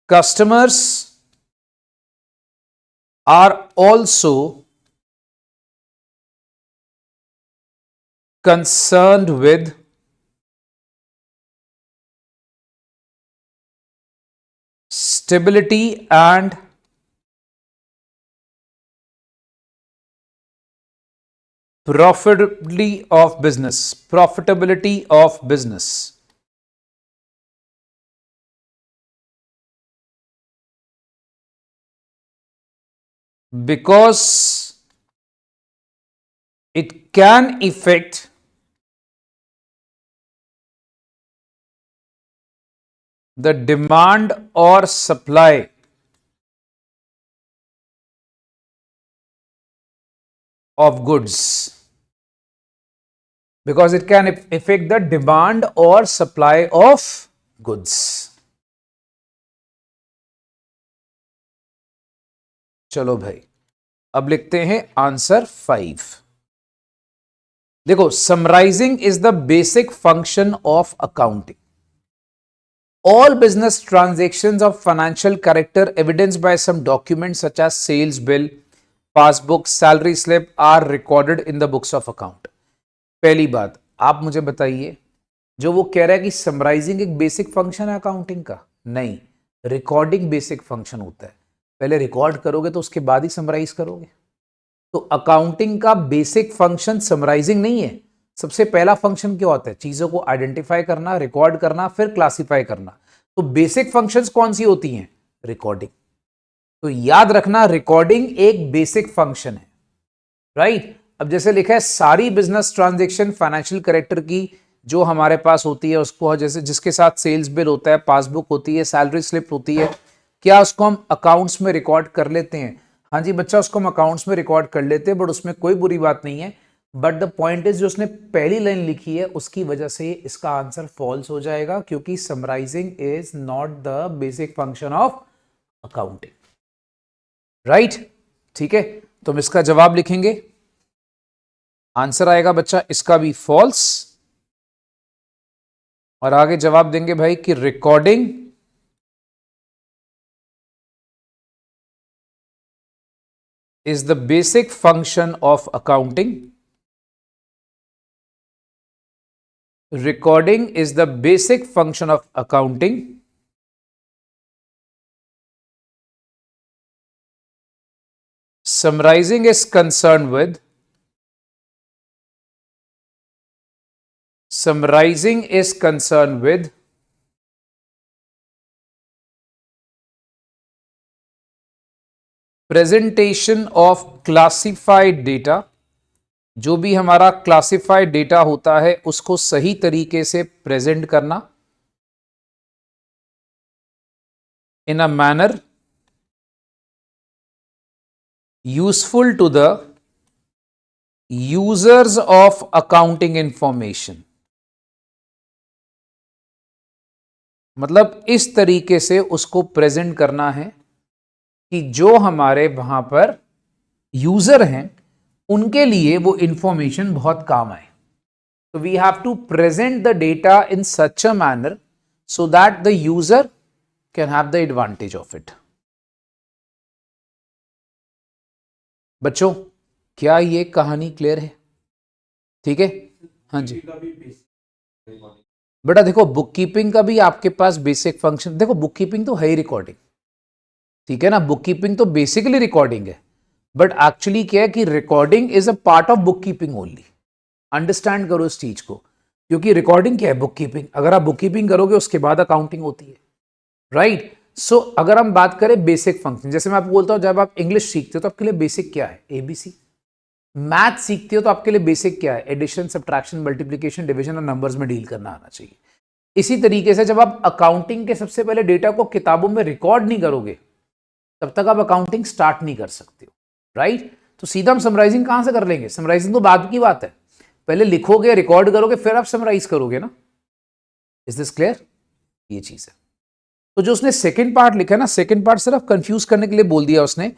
Customers are also concerned with stability and profitability of business because it can affect the demand or supply of goods, because it can affect the demand or supply of goods. चलो भाई, अब लिखते हैं आंसर 5। देखो, summarising is the basic function of accounting. All business transactions of financial character evidenced by some documents such as sales bill, passbook, salary slip are recorded in the books of account. पहली बात, आप मुझे बताइए, जो वो कह रहा है कि समराइजिंग एक बेसिक फंक्शन है अकाउंटिंग का, नहीं, रिकॉर्डिंग बेसिक फंक्शन होता है। पहले रिकॉर्ड करोगे तो उसके बाद ही समराइज करोगे। तो अकाउंटिंग का बेसिक फंक्शन समराइजिंग नहीं है। सबसे पहला फंक्शन क्या होता है? चीजों को आइडेंटिफाई करना, रिकॉर्ड करना, फिर क्लासिफाई करना। तो बेसिक फंक्शंस कौन सी होती हैं? रिकॉर्डिंग। तो याद रखना, रिकॉर्डिंग एक बेसिक फंक्शन है, राइट। अब जैसे लिखा है, सारी बिजनेस ट्रांजेक्शन फाइनेंशियल कैरेक्टर की जो हमारे पास होती है, उसको जैसे जिसके साथ सेल्स बिल होता है, पासबुक होती है, सैलरी स्लिप होती है, क्या उसको हम अकाउंट्स में रिकॉर्ड कर लेते हैं? हाँ जी बच्चा, उसको हम अकाउंट्स में रिकॉर्ड कर लेते हैं, बट उसमें कोई बुरी बात नहीं है। बट द पॉइंट इज, जो उसने पहली लाइन लिखी है उसकी वजह से इसका आंसर फॉल्स हो जाएगा, क्योंकि summarising is not the basic function of accounting, right. ठीक है, तो हम इसका जवाब लिखेंगे, आंसर आएगा बच्चा इसका भी फॉल्स। और आगे जवाब देंगे भाई कि recording is the basic function of accounting. Recording is the basic function of accounting. Summarizing is concerned with presentation of classified data। जो भी हमारा क्लासिफाइड डेटा होता है उसको सही तरीके से प्रेजेंट करना, in a manner useful to the users of accounting information. मतलब इस तरीके से उसको प्रेजेंट करना है कि जो हमारे वहां पर यूजर हैं उनके लिए वो इंफॉर्मेशन बहुत काम आए। तो we have to present the data in such a manner so that the user can have the advantage of it. बच्चों, क्या ये कहानी क्लियर है? ठीक है, हाँ जी बेटा देखो, बुक कीपिंग का भी आपके पास बेसिक फंक्शन, देखो बुक कीपिंग तो है ही रिकॉर्डिंग, ठीक है ना, बुक कीपिंग तो बेसिकली रिकॉर्डिंग है, बट एक्चुअली क्या है कि recording is a part of book keeping only. Understand करो इस चीज को, क्योंकि रिकॉर्डिंग क्या है, बुक कीपिंग। अगर आप बुक कीपिंग करोगे उसके बाद अकाउंटिंग होती है, राइट। सो अगर हम बात करें बेसिक फंक्शन, जैसे मैं आपको बोलता हूं जब आप इंग्लिश सीखते हो तो आपके लिए बेसिक क्या है, एबीसी। मैथ सीखते हो तो आपके लिए बेसिक क्या है, एडिशन, सब्ट्रैक्शन, मल्टीप्लिकेशन, डिवीजन और नंबर्स में डील करना आना चाहिए। इसी तरीके से जब आप अकाउंटिंग के सबसे पहले डेटा को किताबों में रिकॉर्ड नहीं करोगे तब तक आप अकाउंटिंग स्टार्ट नहीं कर सकते हो, राइट। तो सीधा हम समराइजिंग कहां से कर लेंगे, समराइजिंग तो बाद की बात है, पहले लिखोगे, रिकॉर्ड करोगे, फिर आप समराइज करोगे ना। इज दिस क्लियर, ये चीज है। तो जो उसने सेकंड पार्ट लिखा है ना, सेकंड पार्ट सिर्फ कंफ्यूज करने के लिए बोल दिया उसने।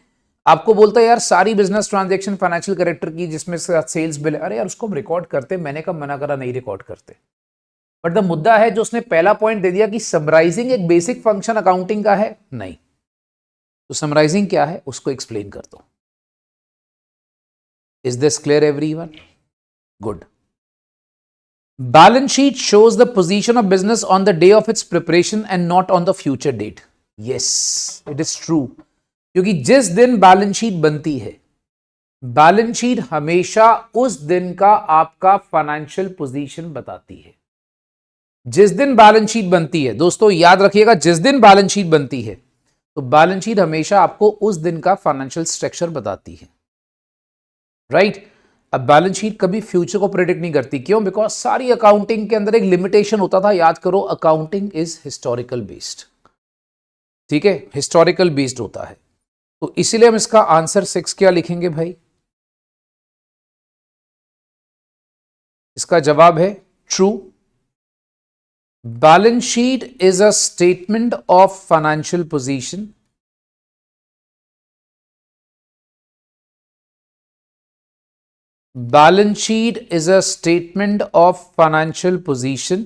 आपको बोलता है यार सारी बिजनेस ट्रांजैक्शन फाइनेंशियल कैरेक्टर की जिसमें सेल्स बिल, अरे यार उसको हम रिकॉर्ड करते, मैंने कब मना करा नहीं रिकॉर्ड करते। बट द मुद्दा है जो उसने पहला पॉइंट दे दिया कि समराइजिंग एक बेसिक फंक्शन अकाउंटिंग का है, नहीं। तो समराइजिंग क्या है उसको एक्सप्लेन कर दो। Is this clear everyone? Good. Balance sheet shows the position of business on the day of its preparation and not on the future date. Yes, it is true. क्योंकि जिस दिन बैलेंस शीट बनती है, बैलेंस शीट हमेशा उस दिन का आपका फाइनेंशियल पोजीशन बताती है। जिस दिन बैलेंस शीट बनती है, दोस्तों याद रखिएगा, जिस दिन बैलेंस शीट बनती है तो बैलेंस शीट हमेशा आपको उस दिन का फाइनेंशियल स्ट्रक्चर बताती है, राइट। अब बैलेंस शीट कभी फ्यूचर को प्रेडिक्ट नहीं करती, क्यों? बिकॉज सारी अकाउंटिंग के अंदर एक लिमिटेशन होता था, याद करो, अकाउंटिंग इज हिस्टोरिकल बेस्ड, ठीक है, हिस्टोरिकल बेस्ड होता है। तो इसीलिए हम इसका आंसर 6 क्या लिखेंगे भाई? इसका जवाब है true. Balance sheet is a statement of financial position Balance sheet is a statement of financial position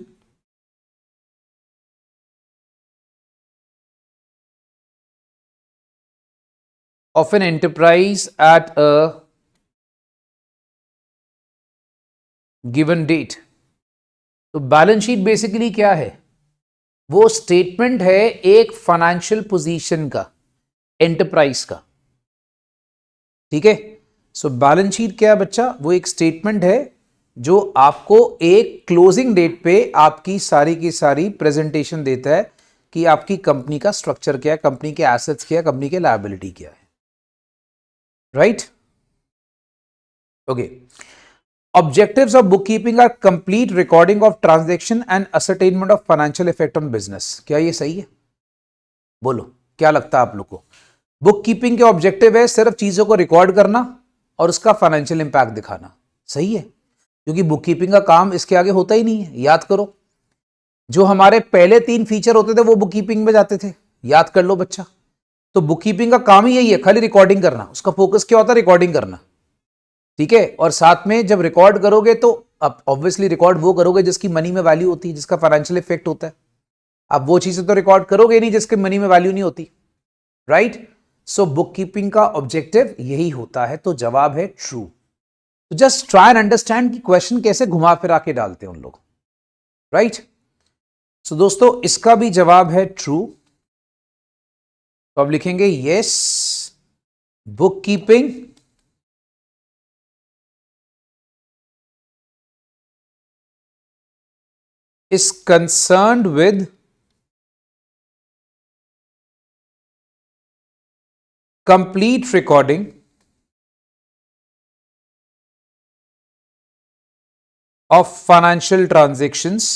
of an enterprise at a given date. तो बैलेंस शीट बेसिकली क्या है? वो स्टेटमेंट है एक फाइनेंशियल पोजीशन का, एंटरप्राइज का, ठीक है। सो बैलेंस शीट क्या है बच्चा? वो एक स्टेटमेंट है जो आपको एक क्लोजिंग डेट पे आपकी सारी की सारी प्रेजेंटेशन देता है कि आपकी कंपनी का स्ट्रक्चर क्या है, कंपनी के एसेट्स क्या है, कंपनी के लायबिलिटी क्या है, right. Okay. Objectives of bookkeeping are complete recording of transaction and ascertainment of financial effect on business. क्या ये सही है? बोलो क्या लगता है आप लोग को? बुक कीपिंग के ऑब्जेक्टिव है सिर्फ चीजों को रिकॉर्ड करना और उसका फाइनेंशियल इंपैक्ट दिखाना, सही है? क्योंकि बुक कीपिंग का काम इसके आगे होता ही नहीं है। याद करो, जो हमारे पहले 3 फीचर होते थे वो बुक कीपिंग में जाते थे, याद कर लो बच्चा। तो बुक कीपिंग का काम ही यही है, खाली रिकॉर्डिंग करना, उसका फोकस क्या होता है? रिकॉर्डिंग करना, ठीक है। और साथ में जब रिकॉर्ड करोगे तो अब ऑब्वियसली रिकॉर्ड वो करोगे जिसकी मनी में वैल्यू होती है, जिसका फाइनेंशियल इफेक्ट होता है। अब वो चीजें तो रिकॉर्ड करोगे नहीं जिसके मनी में वैल्यू नहीं होती, राइट। सो बुक कीपिंग का ऑब्जेक्टिव यही होता है, तो जवाब है ट्रू। तो जस्ट ट्राई एंड अंडरस्टैंड कि क्वेश्चन कैसे घुमा फिरा के डालते हैं उन लोग, राइट। सो दोस्तों इसका भी जवाब है ट्रू। तो अब लिखेंगे yes, book keeping is concerned with complete recording of financial transactions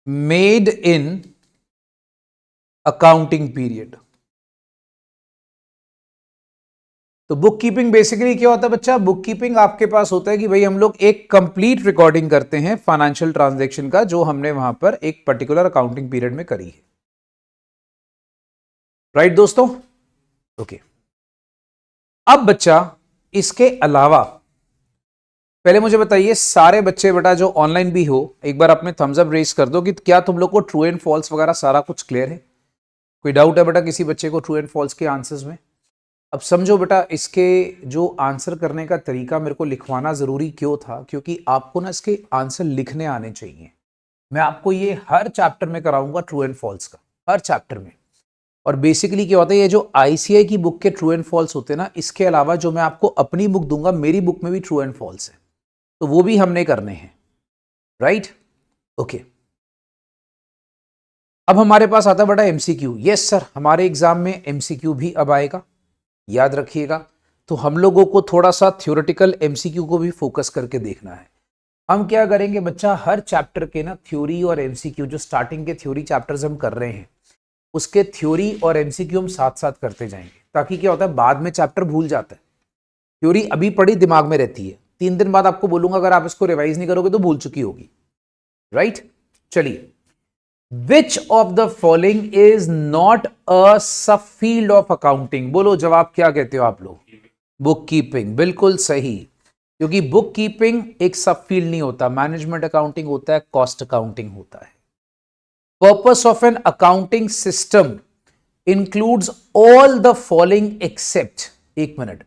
made in accounting period. तो बुक कीपिंग बेसिकली क्या होता है बच्चा? बुक कीपिंग आपके पास होता है कि भाई हम लोग एक कंप्लीट रिकॉर्डिंग करते हैं फाइनेंशियल ट्रांजैक्शन का जो हमने वहां पर एक पर्टिकुलर अकाउंटिंग पीरियड में करी है, राइट दोस्तों? ओके। अब बच्चा इसके अलावा पहले मुझे बताइए सारे बच्चे बेटा जो ऑनलाइन भी हो, एक बार अपने थम्स अप रेज कर दो कि क्या तुम लोग को ट्रू एंड फॉल्स वगैरह सारा कुछ क्लियर है? कोई डाउट है बेटा किसी बच्चे को ट्रू एंड फॉल्स के आंसर्स में? अब समझो बेटा, इसके जो आंसर करने का तरीका मेरे को लिखवाना ज़रूरी क्यों था, क्योंकि आपको ना इसके आंसर लिखने आने चाहिए। मैं आपको ये हर चैप्टर में कराऊंगा ट्रू एंड फॉल्स का, हर चैप्टर में। और बेसिकली क्या होता है, ये जो आईसीआई की बुक के ट्रू एंड फॉल्स होते हैं ना, इसके अलावा जो मैं आपको अपनी बुक दूंगा, मेरी बुक में भी ट्रू एंड फॉल्स है, तो वो भी हमने करने हैं, राइट? ओके। अब हमारे पास आता है बेटा एमसीक्यू। यस सर, हमारे एग्जाम में एमसीक्यू भी अब आएगा, याद रखिएगा। तो हम लोगों को थोड़ा सा थ्योरेटिकल एमसीक्यू को भी फोकस करके देखना है। हम क्या करेंगे बच्चा, हर चैप्टर के ना थ्योरी और एमसीक्यू, जो स्टार्टिंग के थ्योरी चैप्टर्स हम कर रहे हैं, उसके थ्योरी और एमसीक्यू हम साथ साथ करते जाएंगे, ताकि क्या होता है, बाद में चैप्टर भूल जाता है। थ्योरी अभी पढ़ी दिमाग में रहती है, 3 दिन बाद आपको बोलूंगा अगर आप इसको रिवाइज नहीं करोगे तो भूल चुकी होगी, राइट? चलिए, Which of the following is not a subfield of accounting? बोलो जवाब क्या कहते हो आप लोग? बुक कीपिंग, बिल्कुल सही, क्योंकि बुक कीपिंग एक सबफील्ड नहीं होता, मैनेजमेंट अकाउंटिंग होता है, कॉस्ट अकाउंटिंग होता है। Purpose of an accounting system includes all the following except, एक मिनट,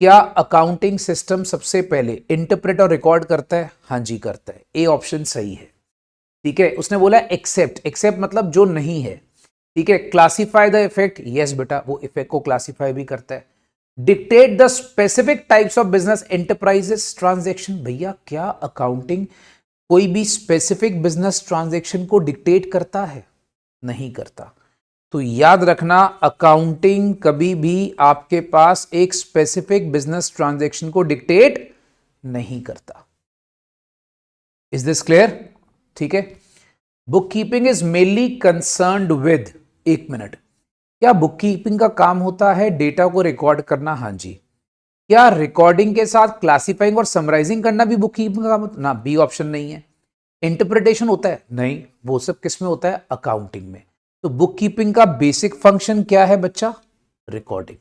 क्या अकाउंटिंग सिस्टम सबसे पहले इंटरप्रेट और रिकॉर्ड करता है? हाँ जी करता है, ए ऑप्शन सही है, ठीक है। उसने बोला एक्सेप्ट, एक्सेप्ट मतलब जो नहीं है, ठीक है। क्लासिफाई द इफेक्ट, यस बेटा, वो इफेक्ट को क्लासिफाई भी करता है। Dictate the specific types of business enterprises transaction, भैया क्या अकाउंटिंग कोई भी स्पेसिफिक बिजनेस ट्रांजैक्शन को डिक्टेट करता है? नहीं करता। तो याद रखना, अकाउंटिंग कभी भी आपके पास एक स्पेसिफिक बिजनेस ट्रांजैक्शन को डिक्टेट नहीं करता। Is this clear? ठीक है। Book keeping is mainly concerned with, एक मिनट, क्या बुक कीपिंग का काम होता है डेटा को रिकॉर्ड करना? हाँ जी। क्या रिकॉर्डिंग के साथ क्लासिफाइंग और समराइजिंग करना भी बुक कीपिंग का काम होता है? ना, बी ऑप्शन नहीं है। इंटरप्रिटेशन होता है? नहीं, वो सब किस में होता है? अकाउंटिंग में। तो बुक कीपिंग का बेसिक फंक्शन क्या है बच्चा? Recording.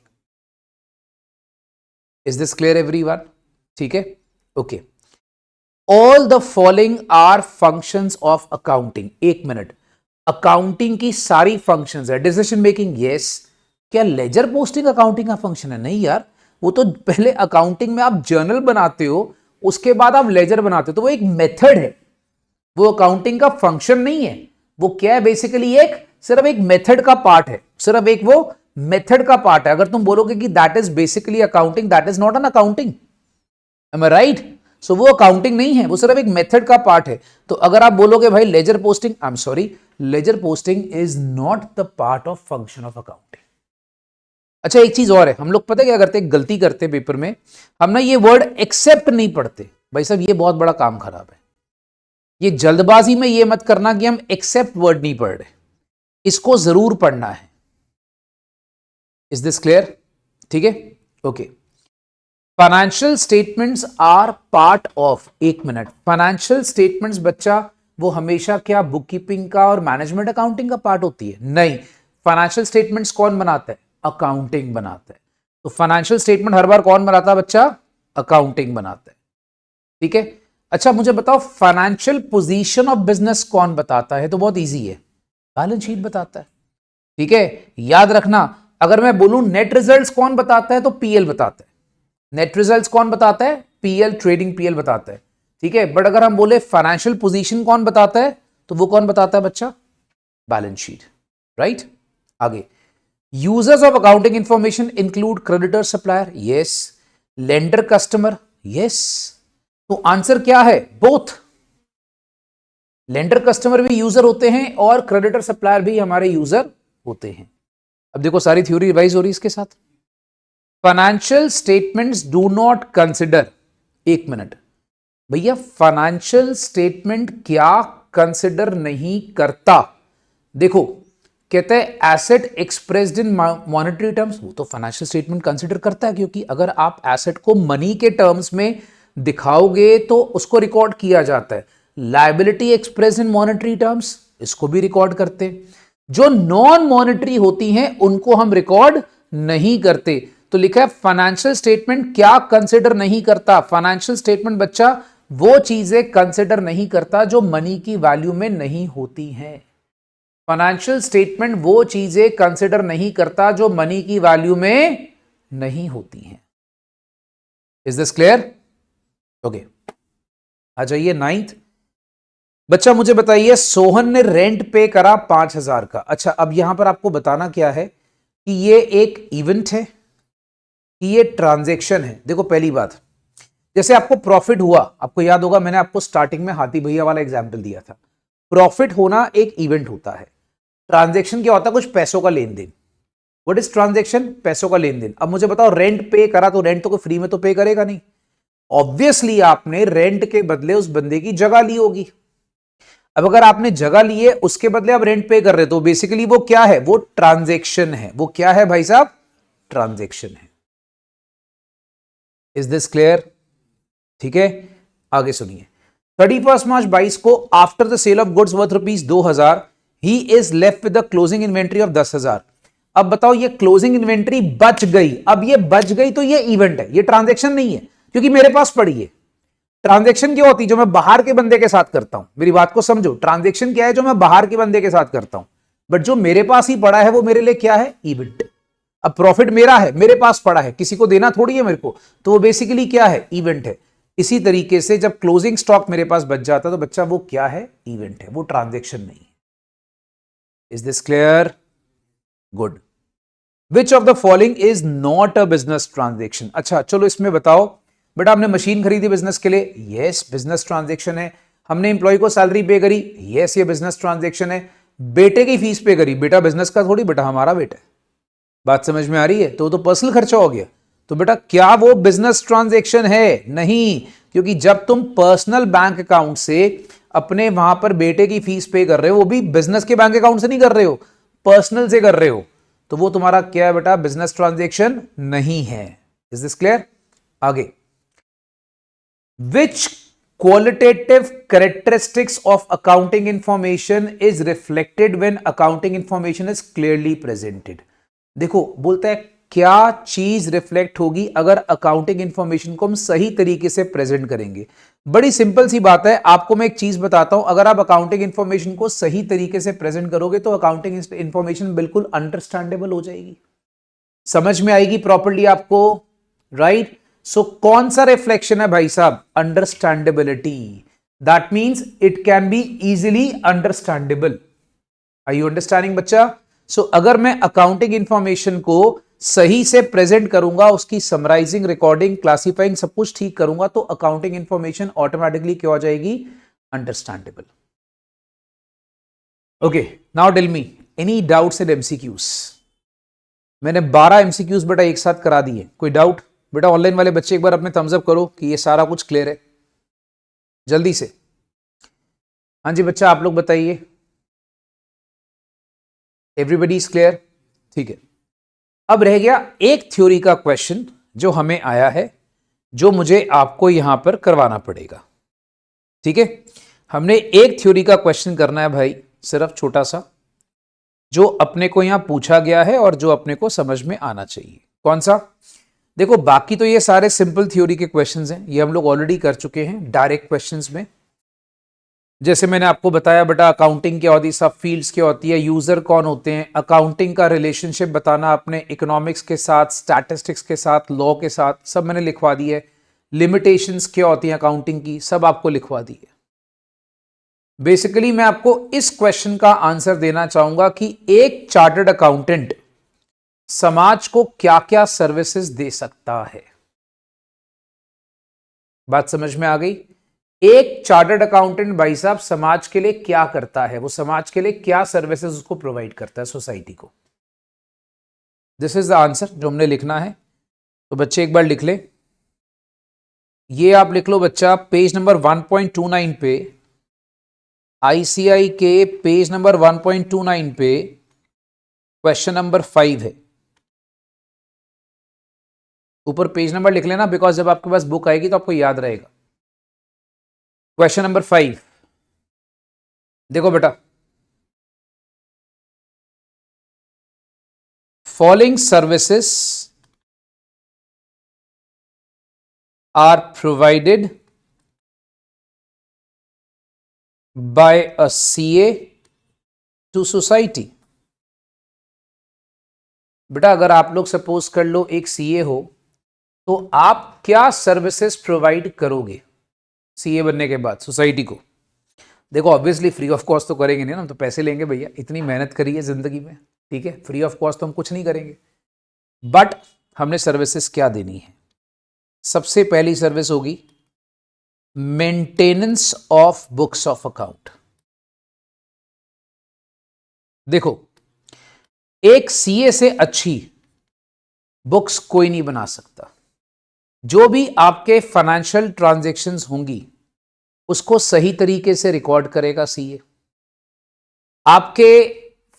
Is this clear everyone? ठीक है, okay. All the following are functions of accounting, एक मिनट, अकाउंटिंग की सारी फंक्शंस है। Decision making, yes. क्या लेजर पोस्टिंग अकाउंटिंग का फंक्शन है? नहीं यार, वो तो पहले अकाउंटिंग में आप जर्नल बनाते हो, उसके बाद आप लेजर बनाते हो, तो वो एक मेथड है, वो अकाउंटिंग का फंक्शन नहीं है। वो क्या है, बेसिकली एक सिर्फ एक मेथड का पार्ट है, सिर्फ एक वो मेथड का पार्ट है। अगर तुम बोलोगे कि that is basically accounting, that is not an accounting, am I right? So वो अकाउंटिंग नहीं है, वो सिर्फ एक मेथड का पार्ट है। तो अगर आप बोलोगे भाई ledger posting, I am sorry, ledger posting is not the part of function of accounting. अच्छा, एक चीज और है, हम लोग पता क्या करते हैं, गलती करते हैं पेपर में, हम ना ये वर्ड एक्सेप्ट नहीं पढ़ते। भाई साहब, ये बहुत बड़ा काम खराब है। ये जल्दबाजी में ये मत करना कि हम एक्सेप्ट वर्ड नहीं पढ़ रहे, इसको जरूर पढ़ना है। Is this clear? ठीक है, okay. Financial statements are part of, एक मिनट, फाइनेंशियल स्टेटमेंट्स बच्चा वो हमेशा क्या बुक कीपिंग का और मैनेजमेंट अकाउंटिंग का पार्ट होती है? नहीं। फाइनेंशियल स्टेटमेंट्स कौन बनाता है? अकाउंटिंग बनाता है। तो फाइनेंशियल स्टेटमेंट हर बार कौन बनाता है बच्चा? अकाउंटिंग बनाता है, ठीक है। अच्छा, मुझे बताओ फाइनेंशियल पोजीशन ऑफ बिजनेस कौन बताता है? तो बहुत इजी है, बैलेंस शीट बताता है, ठीक है। याद रखना, अगर मैं बोलूं नेट रिजल्ट्स कौन बताता है, तो पीएल बताता है। नेट रिजल्ट्स कौन बताता है? पीएल, ट्रेडिंग पीएल बताता है, ठीक है। बट अगर हम बोले फाइनेंशियल पोजीशन कौन बताता है, तो वो कौन बताता है बच्चा? Balance sheet, right. आगे, users of accounting information include creditor, supplier, yes. Lender, customer, yes. तो आंसर क्या है? बोथ। लेंडर कस्टमर भी यूजर होते हैं और क्रेडिटर सप्लायर भी हमारे यूजर होते हैं। अब देखो, सारी थ्योरी रिवाइज हो रही है इसके साथ। Financial statements do not consider, एक मिनट भैया, फाइनेंशियल स्टेटमेंट क्या कंसिडर नहीं करता? देखो, कहते हैं asset expressed in monetary terms, वो तो फाइनेंशियल स्टेटमेंट कंसिडर करता है, क्योंकि अगर आप एसेट को मनी के टर्म्स में दिखाओगे तो उसको रिकॉर्ड किया जाता है। Liability expressed in monetary terms, इसको भी रिकॉर्ड करते हैं। जो नॉन मॉनेटरी होती हैं उनको हम रिकॉर्ड नहीं करते। तो लिखा है फाइनेंशियल स्टेटमेंट क्या कंसिडर नहीं करता? फाइनेंशियल स्टेटमेंट बच्चा वो चीजें कंसिडर नहीं करता जो मनी की वैल्यू में नहीं होती हैं। फाइनेंशियल स्टेटमेंट वो चीजें कंसिडर नहीं करता जो मनी की वैल्यू में नहीं होती हैं। Is this clear? ओके, आ जाइए नाइन्थ। बच्चा मुझे बताइए, सोहन ने रेंट पे करा 5,000 का। अच्छा, अब यहां पर आपको बताना क्या है कि ये एक इवेंट है कि ये ट्रांजैक्शन है। देखो पहली बात, जैसे आपको प्रॉफिट हुआ, आपको याद होगा मैंने आपको स्टार्टिंग में हाथी भैया वाला एग्जाम्पल दिया था। प्रॉफिट होना एक इवेंट होता है, ट्रांजैक्शन क्या होता है? कुछ पैसों का लेन देन। What is transaction? पैसों का लेन देन। अब मुझे बताओ, रेंट पे करा तो रेंट तो कोई फ्री में तो पे करेगा नहीं, ऑब्वियसली आपने रेंट के बदले उस बंदे की जगह ली होगी। अब अगर आपने जगह ली है, उसके बदले आप रेंट पे कर रहे हो, तो बेसिकली वो क्या है? वो ट्रांजैक्शन है। वो क्या है भाई साहब? ट्रांजैक्शन है। Is this clear? ठीक है, आगे सुनिए। 31 मार्च 22 को after the sale of goods worth ₹2,000 he is left with the closing inventory of 10,000। अब बताओ, ये क्लोजिंग इन्वेंट्री बच गई। अब ये बच गई तो ये इवेंट है, ये ट्रांजैक्शन नहीं है, क्योंकि मेरे पास पड़ी है। ट्रांजैक्शन क्या होती है? जो मैं बाहर के बंदे के साथ करता हूं। मेरी बात को समझो, ट्रांजैक्शन क्या है? जो मैं बाहर के बंदे के साथ करता हूं। बट जो मेरे पास ही पड़ा है वो मेरे लिए क्या है? इवेंट। अब प्रॉफिट मेरा है, मेरे पास पड़ा है, किसी को देना थोड़ी है मेरे को, तो वो बेसिकली क्या है? इवेंट है। इसी तरीके से जब क्लोजिंग स्टॉक मेरे पास बच जाता है तो बच्चा वो क्या है? इवेंट है, वो ट्रांजैक्शन नहीं है। Is this clear? Good. Which of the following is not a business transaction? अच्छा चलो इसमें बताओ। बेटा हमने मशीन खरीदी बिजनेस के लिए, यस बिजनेस ट्रांजेक्शन है। हमने इंप्लॉय को सैलरी पे करी, यस ये बिजनेस ट्रांजेक्शन है। बेटे की फीस पे करी, बेटा बिजनेस का थोड़ी, बेटा हमारा बेटा है। बात समझ में आ रही है? तो वो तो पर्सनल खर्चा हो गया। तो बेटा क्या वो बिजनेस ट्रांजेक्शन है? नहीं, क्योंकि जब तुम पर्सनल बैंक अकाउंट से अपने वहां पर बेटे की फीस पे कर रहे हो, वो भी बिजनेस के बैंक अकाउंट से नहीं कर रहे हो, पर्सनल से कर रहे हो, तो वो तुम्हारा क्या है बेटा? बिजनेस ट्रांजेक्शन नहीं है। Is this clear? आगे, विच qualitative characteristics of accounting information is reflected when accounting information is clearly presented? देखो बोलता है क्या चीज रिफ्लेक्ट होगी अगर अकाउंटिंग इंफॉर्मेशन को हम सही तरीके से प्रेजेंट करेंगे। बड़ी सिंपल सी बात है, आपको मैं एक चीज बताता हूं, अगर आप अकाउंटिंग इंफॉर्मेशन को सही तरीके से प्रेजेंट करोगे तो अकाउंटिंग इंफॉर्मेशन बिल्कुल अंडरस्टैंडेबल हो जाएगी, समझ में आएगी प्रॉपर्ली आपको, राइट? सो कौन सा रिफ्लेक्शन है भाई साहब? Understandability. That means it can be easily understandable. Are you understanding बच्चा? सो अगर मैं अकाउंटिंग इंफॉर्मेशन को सही से प्रेजेंट करूंगा, उसकी समराइजिंग, रिकॉर्डिंग, क्लासिफाइंग सब कुछ ठीक करूंगा, तो अकाउंटिंग इंफॉर्मेशन ऑटोमेटिकली क्या हो जाएगी? Understandable. Okay, now tell me any doubts in MCQs? मैंने 12 एमसीक्यूज बेटा एक साथ करा दिए, कोई डाउट? बेटा ऑनलाइन वाले बच्चे एक बार अपने थम्स अप करो कि ये सारा कुछ क्लियर है, जल्दी से। हाँ जी बच्चा, आप लोग बताइए। Everybody is clear? ठीक है। अब रह गया एक थ्योरी का क्वेश्चन जो हमें आया है, जो मुझे आपको यहां पर करवाना पड़ेगा। ठीक है, हमने एक थ्योरी का क्वेश्चन करना है भाई, सिर्फ छोटा सा, जो अपने को यहां पूछा गया है और जो अपने को समझ में आना चाहिए। कौन सा? देखो बाकी तो ये सारे सिंपल थ्योरी के क्वेश्चंस हैं, ये हम लोग ऑलरेडी कर चुके हैं डायरेक्ट क्वेश्चंस में। जैसे मैंने आपको बताया बेटा, अकाउंटिंग क्या होती है, सब फील्ड्स क्या होती है, यूजर कौन होते हैं, अकाउंटिंग का रिलेशनशिप बताना अपने इकोनॉमिक्स के साथ, स्टैटिस्टिक्स के साथ, लॉ के साथ, सब मैंने लिखवा दी है। लिमिटेशंस क्या होती हैं अकाउंटिंग की, सब आपको लिखवा दी है। बेसिकली मैं आपको इस क्वेश्चन का आंसर देना चाहूंगा कि एक चार्टर्ड अकाउंटेंट समाज को क्या क्या सर्विसेज दे सकता है। बात समझ में आ गई? एक चार्टर्ड अकाउंटेंट भाई साहब समाज के लिए क्या करता है, वो समाज के लिए क्या सर्विसेज उसको प्रोवाइड करता है, सोसाइटी को। दिस इज द आंसर जो हमने लिखना है। तो बच्चे एक बार लिख ले, ये आप लिख लो बच्चा, पेज नंबर 1.29 पे, आईसीआई के पेज नंबर 1.29 पे क्वेश्चन नंबर 5 है। ऊपर पेज नंबर लिख लेना, बिकॉज जब आपके पास बुक आएगी तो आपको याद रहेगा। क्वेश्चन नंबर 5 देखो बेटा, following services are provided by a CA to society. बेटा अगर आप लोग सपोज कर लो एक सीए हो, तो आप क्या सर्विसेज प्रोवाइड करोगे सीए बनने के बाद सोसाइटी को? देखो ऑब्वियसली फ्री ऑफ कॉस्ट तो करेंगे नहीं ना, हम तो पैसे लेंगे भैया, इतनी मेहनत करी है जिंदगी में, ठीक है, फ्री ऑफ कॉस्ट तो हम कुछ नहीं करेंगे, बट हमने सर्विसेज क्या देनी है? सबसे पहली सर्विस होगी maintenance of books of account. देखो एक सीए से अच्छी बुक्स कोई नहीं बना सकता। जो भी आपके फाइनेंशियल ट्रांजैक्शंस होंगी उसको सही तरीके से रिकॉर्ड करेगा सीए। आपके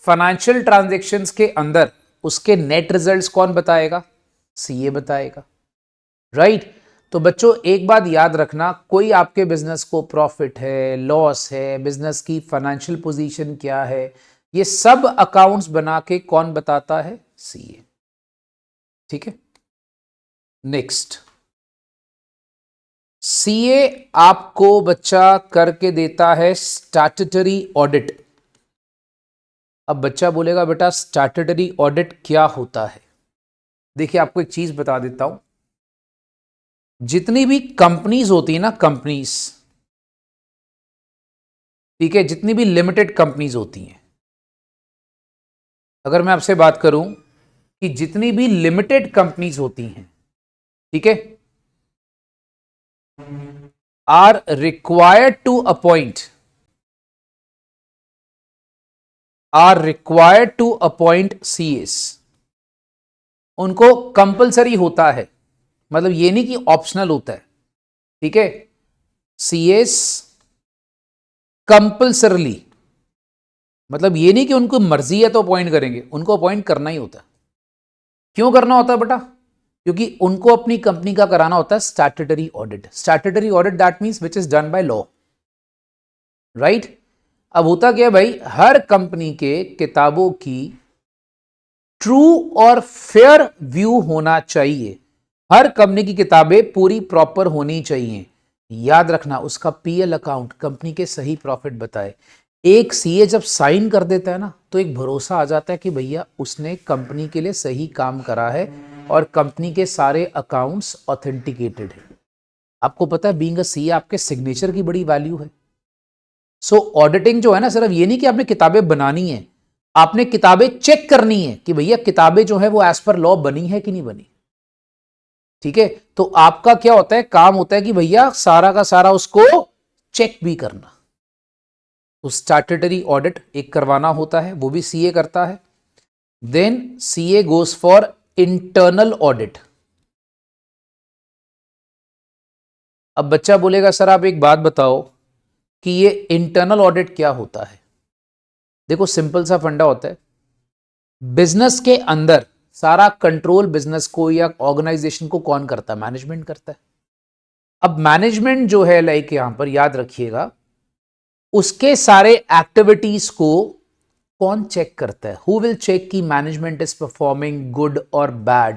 फाइनेंशियल ट्रांजैक्शंस के अंदर उसके नेट रिजल्ट्स कौन बताएगा? सीए बताएगा, राइट? तो बच्चों एक बात याद रखना, कोई आपके बिजनेस को प्रॉफिट है, लॉस है, बिजनेस की फाइनेंशियल पोजीशन क्या है, ये सब अकाउंट्स बना के कौन बताता है? सीए। ठीक है, नेक्स्ट, सीए आपको बच्चा करके देता है स्टैट्यूटरी ऑडिट। अब बच्चा बोलेगा बेटा स्टैट्यूटरी ऑडिट क्या होता है? देखिए आपको एक चीज बता देता हूं, जितनी भी कंपनीज होती है ना, कंपनीज, ठीक है, जितनी भी लिमिटेड कंपनीज होती हैं, अगर मैं आपसे बात करूं कि जितनी भी लिमिटेड कंपनीज होती हैं, ठीक है, are required to appoint CS. उनको कंपलसरी होता है, मतलब ये नहीं कि ऑप्शनल होता है, ठीक है, सीएस कंपलसरली, मतलब ये नहीं कि उनको मर्जी है तो अपॉइंट करेंगे, उनको अपॉइंट करना ही होता है। क्यों करना होता है बेटा? क्योंकि उनको अपनी कंपनी का कराना होता है statutory audit. Statutory audit that means which is done by law, right? अब होता क्या है भाई, हर कंपनी के किताबों की ट्रू और फेयर व्यू होना चाहिए। हर कंपनी की किताबें पूरी प्रॉपर होनी चाहिए। याद रखना उसका पीएल अकाउंट कंपनी के सही प्रॉफिट बताए। एक सीए जब साइन कर देता है ना, तो एक भरोसा आ जाता है कि भैया उसने कंपनी के लिए सही काम करा है और कंपनी के सारे अकाउंट्स ऑथेंटिकेटेड है। आपको पता है बीइंग अ सीए आपके सिग्नेचर की बड़ी वैल्यू है। सो ऑडिटिंग जो है ना, सिर्फ ये नहीं कि आपने किताबें बनानी है, आपने किताबें चेक करनी है कि भैया किताबें जो है वो एज पर लॉ बनी है कि नहीं बनी। ठीक है, तो आपका क्या होता है, काम होता है कि भैया सारा का सारा उसको चेक भी करना। तो स्टैट्यूटरी ऑडिट एक करवाना होता है, वो भी सीए करता है। Then CA goes for internal audit. अब बच्चा बोलेगा सर आप एक बात बताओ कि ये इंटरनल ऑडिट क्या होता है? देखो सिंपल सा फंडा होता है, बिजनेस के अंदर सारा कंट्रोल बिजनेस को या ऑर्गेनाइजेशन को कौन करता है? मैनेजमेंट करता है। अब मैनेजमेंट जो है, लाइक यहां पर याद रखिएगा, उसके सारे एक्टिविटीज को कौन चेक करता है? हु विल चेक कि मैनेजमेंट इज परफॉर्मिंग गुड और bad?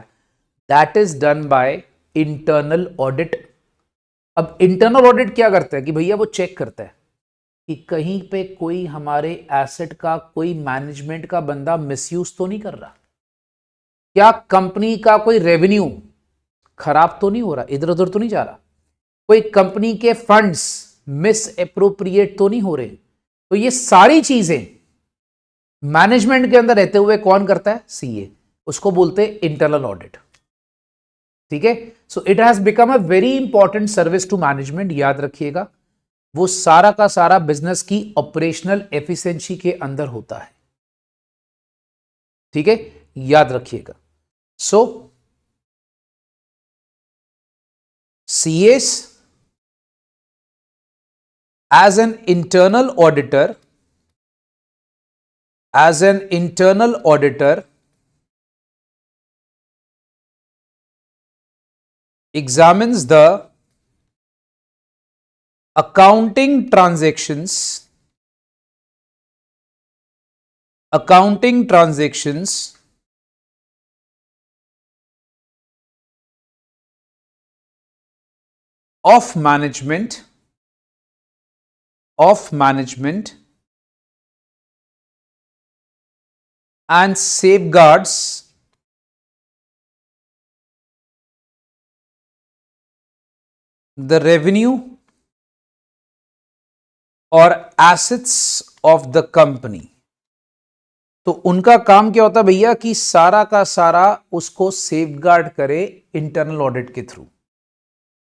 That is done by internal audit. अब इंटरनल ऑडिट क्या करता है कि भैया वो चेक करता है कि कहीं पे कोई हमारे एसेट का कोई मैनेजमेंट का बंदा मिसयूज तो नहीं कर रहा, क्या कंपनी का कोई रेवेन्यू खराब तो नहीं हो रहा, इधर उधर तो नहीं जा रहा, कोई कंपनी के फंड्स मिस एप्रोप्रिएट तो नहीं हो रहे। तो ये सारी चीजें मैनेजमेंट के अंदर रहते हुए कौन करता है? सीए। उसको बोलते हैं इंटरनल ऑडिट। ठीक है, so it has become a very important service to management. याद रखिएगा वो सारा का सारा बिजनेस की ऑपरेशनल एफिशिएंसी के अंदर होता है। ठीक है, याद रखिएगा। सो CS as an internal auditor, examines the accounting transactions of management and safeguards the revenue और एसेट्स ऑफ द कंपनी। तो उनका काम क्या होता है भैया कि सारा का सारा उसको सेफगार्ड करे इंटरनल ऑडिट के थ्रू।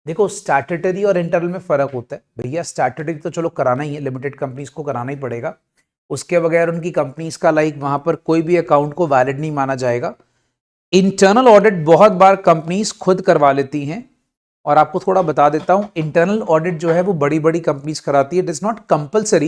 देखो स्टैट्यूटरी और इंटरनल में फर्क होता है भैया। स्टैट्यूटरी तो चलो कराना ही है, लिमिटेड कंपनीज को कराना ही पड़ेगा, उसके बगैर उनकी कंपनीज का वहां पर कोई भी अकाउंट को वैलिड नहीं माना जाएगा। इंटरनल ऑडिट बहुत बार कंपनीज खुद करवा लेती हैं, और आपको थोड़ा बता देता हूं, इंटरनल ऑडिट जो है वो बड़ी बड़ी कंपनीज कराती है। It is not compulsory,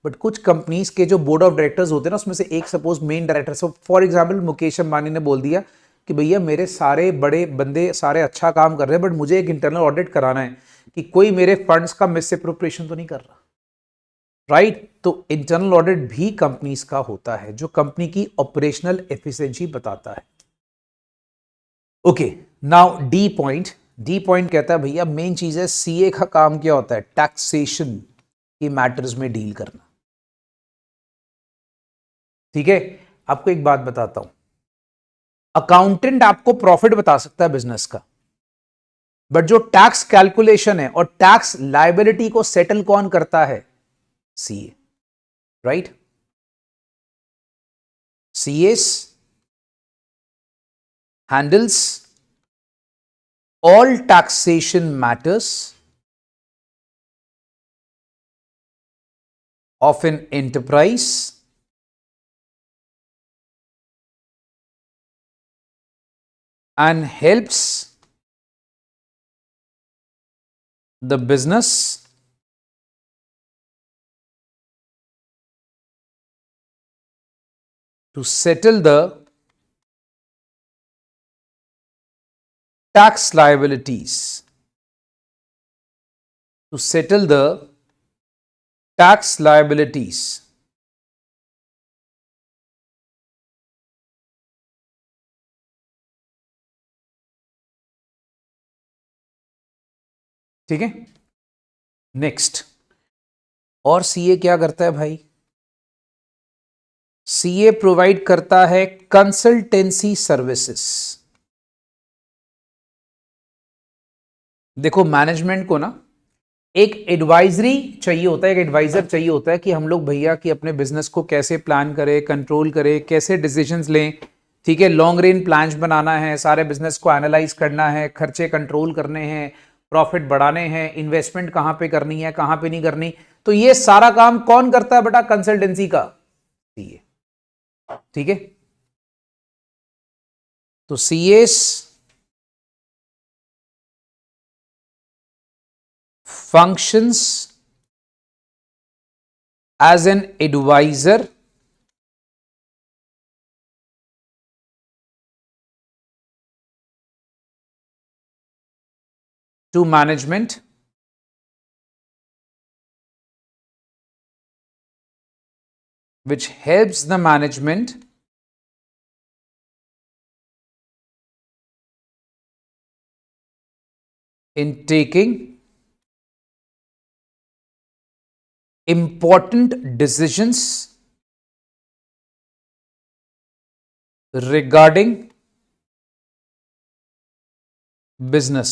but कुछ कंपनीज के जो बोर्ड ऑफ डायरेक्टर्स होते हैं ना, उसमें से एक suppose main director, for example Mukesh Ambani ने बोल दिया कि भैया मेरे सारे बड़े बंदे सारे अच्छा काम कर रहे हैं, बट मुझे एक इंटरनल ऑडिट कराना है कि कोई मेरे फंड्स का मिस अप्रोप्रिएशन तो नहीं कर रहा, राइट? तो इंटरनल ऑडिट भी कंपनीज का होता है जो कंपनी की ऑपरेशनल एफिशिएंसी बताता है। Okay, now D point. D point कहता है भैया मेन चीज है सीए का काम क्या होता है, टैक्सेशन के मैटर्स में डील करना। ठीक है, आपको एक बात बताता हूं, अकाउंटेंट आपको प्रॉफिट बता सकता है बिजनेस का, बट जो टैक्स कैलकुलेशन है और टैक्स लायबिलिटी को सेटल कौन करता है, CA, right? CS handles all taxation matters of an enterprise and helps the business to settle the tax liabilities, to settle the tax liabilities. ठीक है, नेक्स्ट। और सीए क्या करता है भाई? सीए प्रोवाइड करता है कंसल्टेंसी सर्विसेज। देखो मैनेजमेंट को ना एक एडवाइजरी चाहिए होता है, एक एडवाइजर चाहिए होता है कि हम लोग भैया कि अपने बिजनेस को कैसे प्लान करें, कंट्रोल करें, कैसे डिसीजंस लें। ठीक है, लॉन्ग रेंज प्लान्स बनाना है, सारे बिजनेस को एनालाइज करना है, खर्चे कंट्रोल करने हैं, प्रॉफिट बढ़ाने हैं, इन्वेस्टमेंट कहां पे करनी है कहां पे नहीं करनी। तो ये सारा काम कौन करता है बेटा? कंसल्टेंसी का, सीए। ठीक है, तो CS functions as an advisor to management which helps the management in taking important decisions regarding business।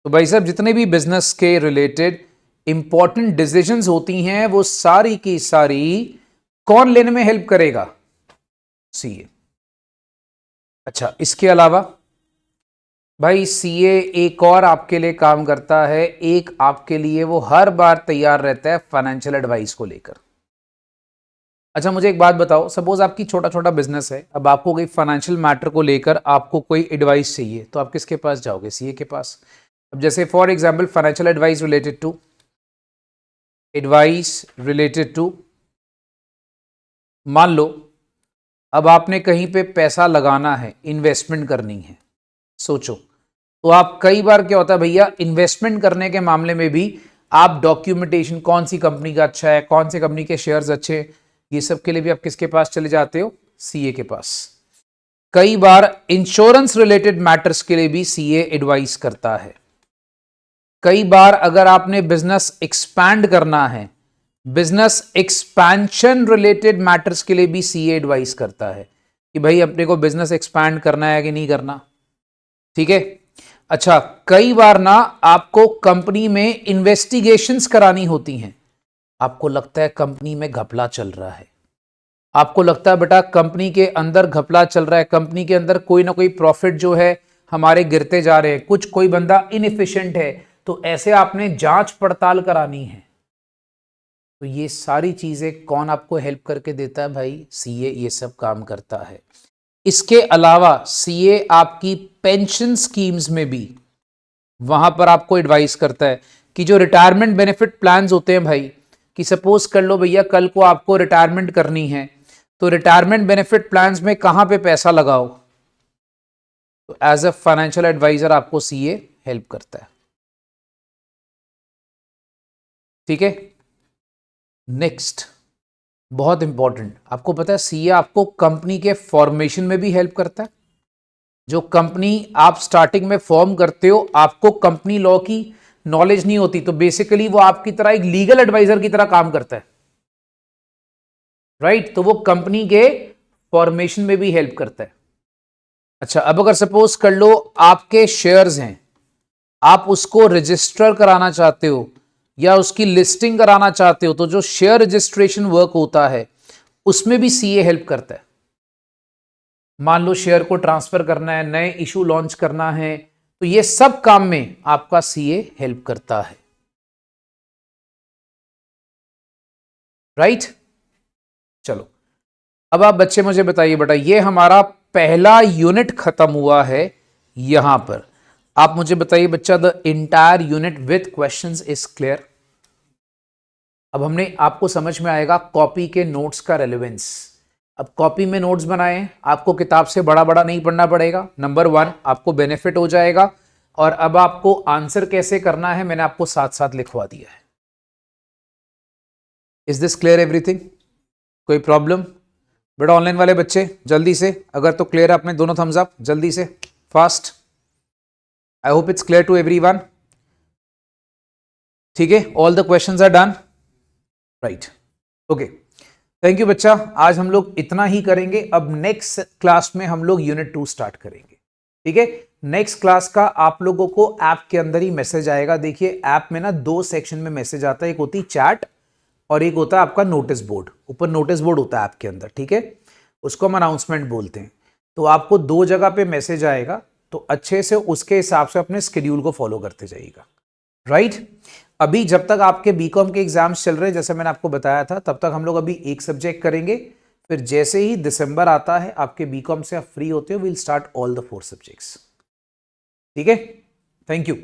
तो भाई साहब जितने भी बिजनेस के रिलेटेड इंपॉर्टेंट डिसीजंस होती हैं वो सारी की सारी कौन लेने में हेल्प करेगा? सीए। अच्छा, इसके अलावा भाई सीए एक और आपके लिए काम करता है, एक आपके लिए वो हर बार तैयार रहता है फाइनेंशियल एडवाइस को लेकर। अच्छा मुझे एक बात बताओ, सपोज आपकी छोटा छोटा बिजनेस है, अब आपको कोई फाइनेंशियल मैटर को लेकर आपको कोई एडवाइस चाहिए, तो आप किसके पास जाओगे? सीए के पास। अब जैसे for example financial advice related to मान लो अब आपने कहीं पे पैसा लगाना है, इन्वेस्टमेंट करनी है, सोचो। तो आप कई बार क्या होता है भैया, इन्वेस्टमेंट करने के मामले में भी आप डॉक्यूमेंटेशन, कौन सी कंपनी का अच्छा है, कौन सी कंपनी के शेयर्स अच्छे, ये सब के लिए भी आप किसके पास चले जाते हो? सीए के पास। कई बार इंश्योरेंस रिलेटेड मैटर्स के लिए भी सीए एडवाइस करता है। कई बार अगर आपने बिजनेस एक्सपैंड करना है, बिजनेस एक्सपेंशन रिलेटेड मैटर्स के लिए भी सीए एडवाइस करता है कि भाई अपने को बिजनेस एक्सपैंड करना है कि नहीं करना। ठीक है, अच्छा, कई बार ना आपको कंपनी में इन्वेस्टिगेशंस करानी होती हैं। आपको लगता है कंपनी में घपला चल रहा है, आपको लगता है बेटा कंपनी के अंदर घपला चल रहा है, कंपनी के अंदर कोई ना कोई प्रॉफिट जो है हमारे गिरते जा रहे हैं, कुछ कोई बंदा इनएफिशिएंट है, तो ऐसे आपने जांच पड़ताल करानी है। तो ये सारी चीजें कौन आपको हेल्प करके देता है भाई? सीए ये सब काम करता है। इसके अलावा सीए आपकी पेंशन स्कीम्स में भी वहां पर आपको एडवाइस करता है कि जो रिटायरमेंट बेनिफिट प्लान्स होते हैं भाई, कि सपोज कर लो भैया कल को आपको रिटायरमेंट करनी है, तो रिटायरमेंट बेनिफिट प्लान्स में कहां पे पैसा लगाओ, तो एज अ फाइनेंशियल एडवाइजर आपको सीए हेल्प करता है। ठीक है, नेक्स्ट बहुत इंपॉर्टेंट, आपको पता है सीए आपको कंपनी के फॉर्मेशन में भी हेल्प करता है। जो कंपनी आप स्टार्टिंग में फॉर्म करते हो, आपको कंपनी लॉ की नॉलेज नहीं होती, तो बेसिकली वो आपकी तरह एक लीगल एडवाइजर की तरह काम करता है, राइट? तो वो कंपनी के फॉर्मेशन में भी हेल्प करता है। अच्छा, अब अगर सपोज कर लो आपके शेयर्स हैं, आप उसको रजिस्टर कराना चाहते हो या उसकी लिस्टिंग कराना चाहते हो, तो जो शेयर रजिस्ट्रेशन वर्क होता है उसमें भी सीए हेल्प करता है। मान लो शेयर को ट्रांसफर करना है, नए इशू लॉन्च करना है, तो ये सब काम में आपका सीए हेल्प करता है, राइट? चलो, अब आप बच्चे मुझे बताइए बेटा, ये हमारा पहला यूनिट खत्म हुआ है यहां पर। आप मुझे बताइए बच्चा, the entire unit with questions is clear. अब हमने आपको समझ में आएगा कॉपी के नोट्स का रेलेवेंस। अब कॉपी में नोट्स बनाए, आपको किताब से बड़ा बड़ा नहीं पढ़ना पड़ेगा, नंबर 1 आपको बेनिफिट हो जाएगा। और अब आपको आंसर कैसे करना है मैंने आपको साथ साथ लिखवा दिया है। Is this clear everything? कोई प्रॉब्लम? बेटा ऑनलाइन वाले बच्चे जल्दी से, अगर तो क्लियर है अपने दोनों थम्स अप जल्दी से, fast. I hope it's clear to everyone. ठीक है, all the questions are done, right? Okay, thank you बच्चा। आज हम लोग इतना ही करेंगे, अब नेक्स्ट क्लास में हम लोग यूनिट 2 स्टार्ट करेंगे। ठीक है, नेक्स्ट क्लास का आप लोगों को ऐप के अंदर ही मैसेज आएगा। देखिए ऐप में ना 2 सेक्शन में मैसेज आता है, एक होती चैट और एक होता है आपका नोटिस बोर्ड। ऊपर नोटिस बोर्ड होता है ऐप के अंदर, ठीक है, उसको हम अनाउंसमेंट बोलते हैं। तो आपको 2 जगह पे मैसेज आएगा, तो अच्छे से उसके हिसाब से अपने शेड्यूल को फॉलो करते जाइएगा, राइट? अभी जब तक आपके बीकॉम के एग्जाम्स चल रहे हैं, जैसे मैंने आपको बताया था, तब तक हम लोग अभी एक सब्जेक्ट करेंगे, फिर जैसे ही दिसंबर आता है आपके बीकॉम से आप फ्री होते हो, will start all the 4 subjects. ठीक है, थैंक यू।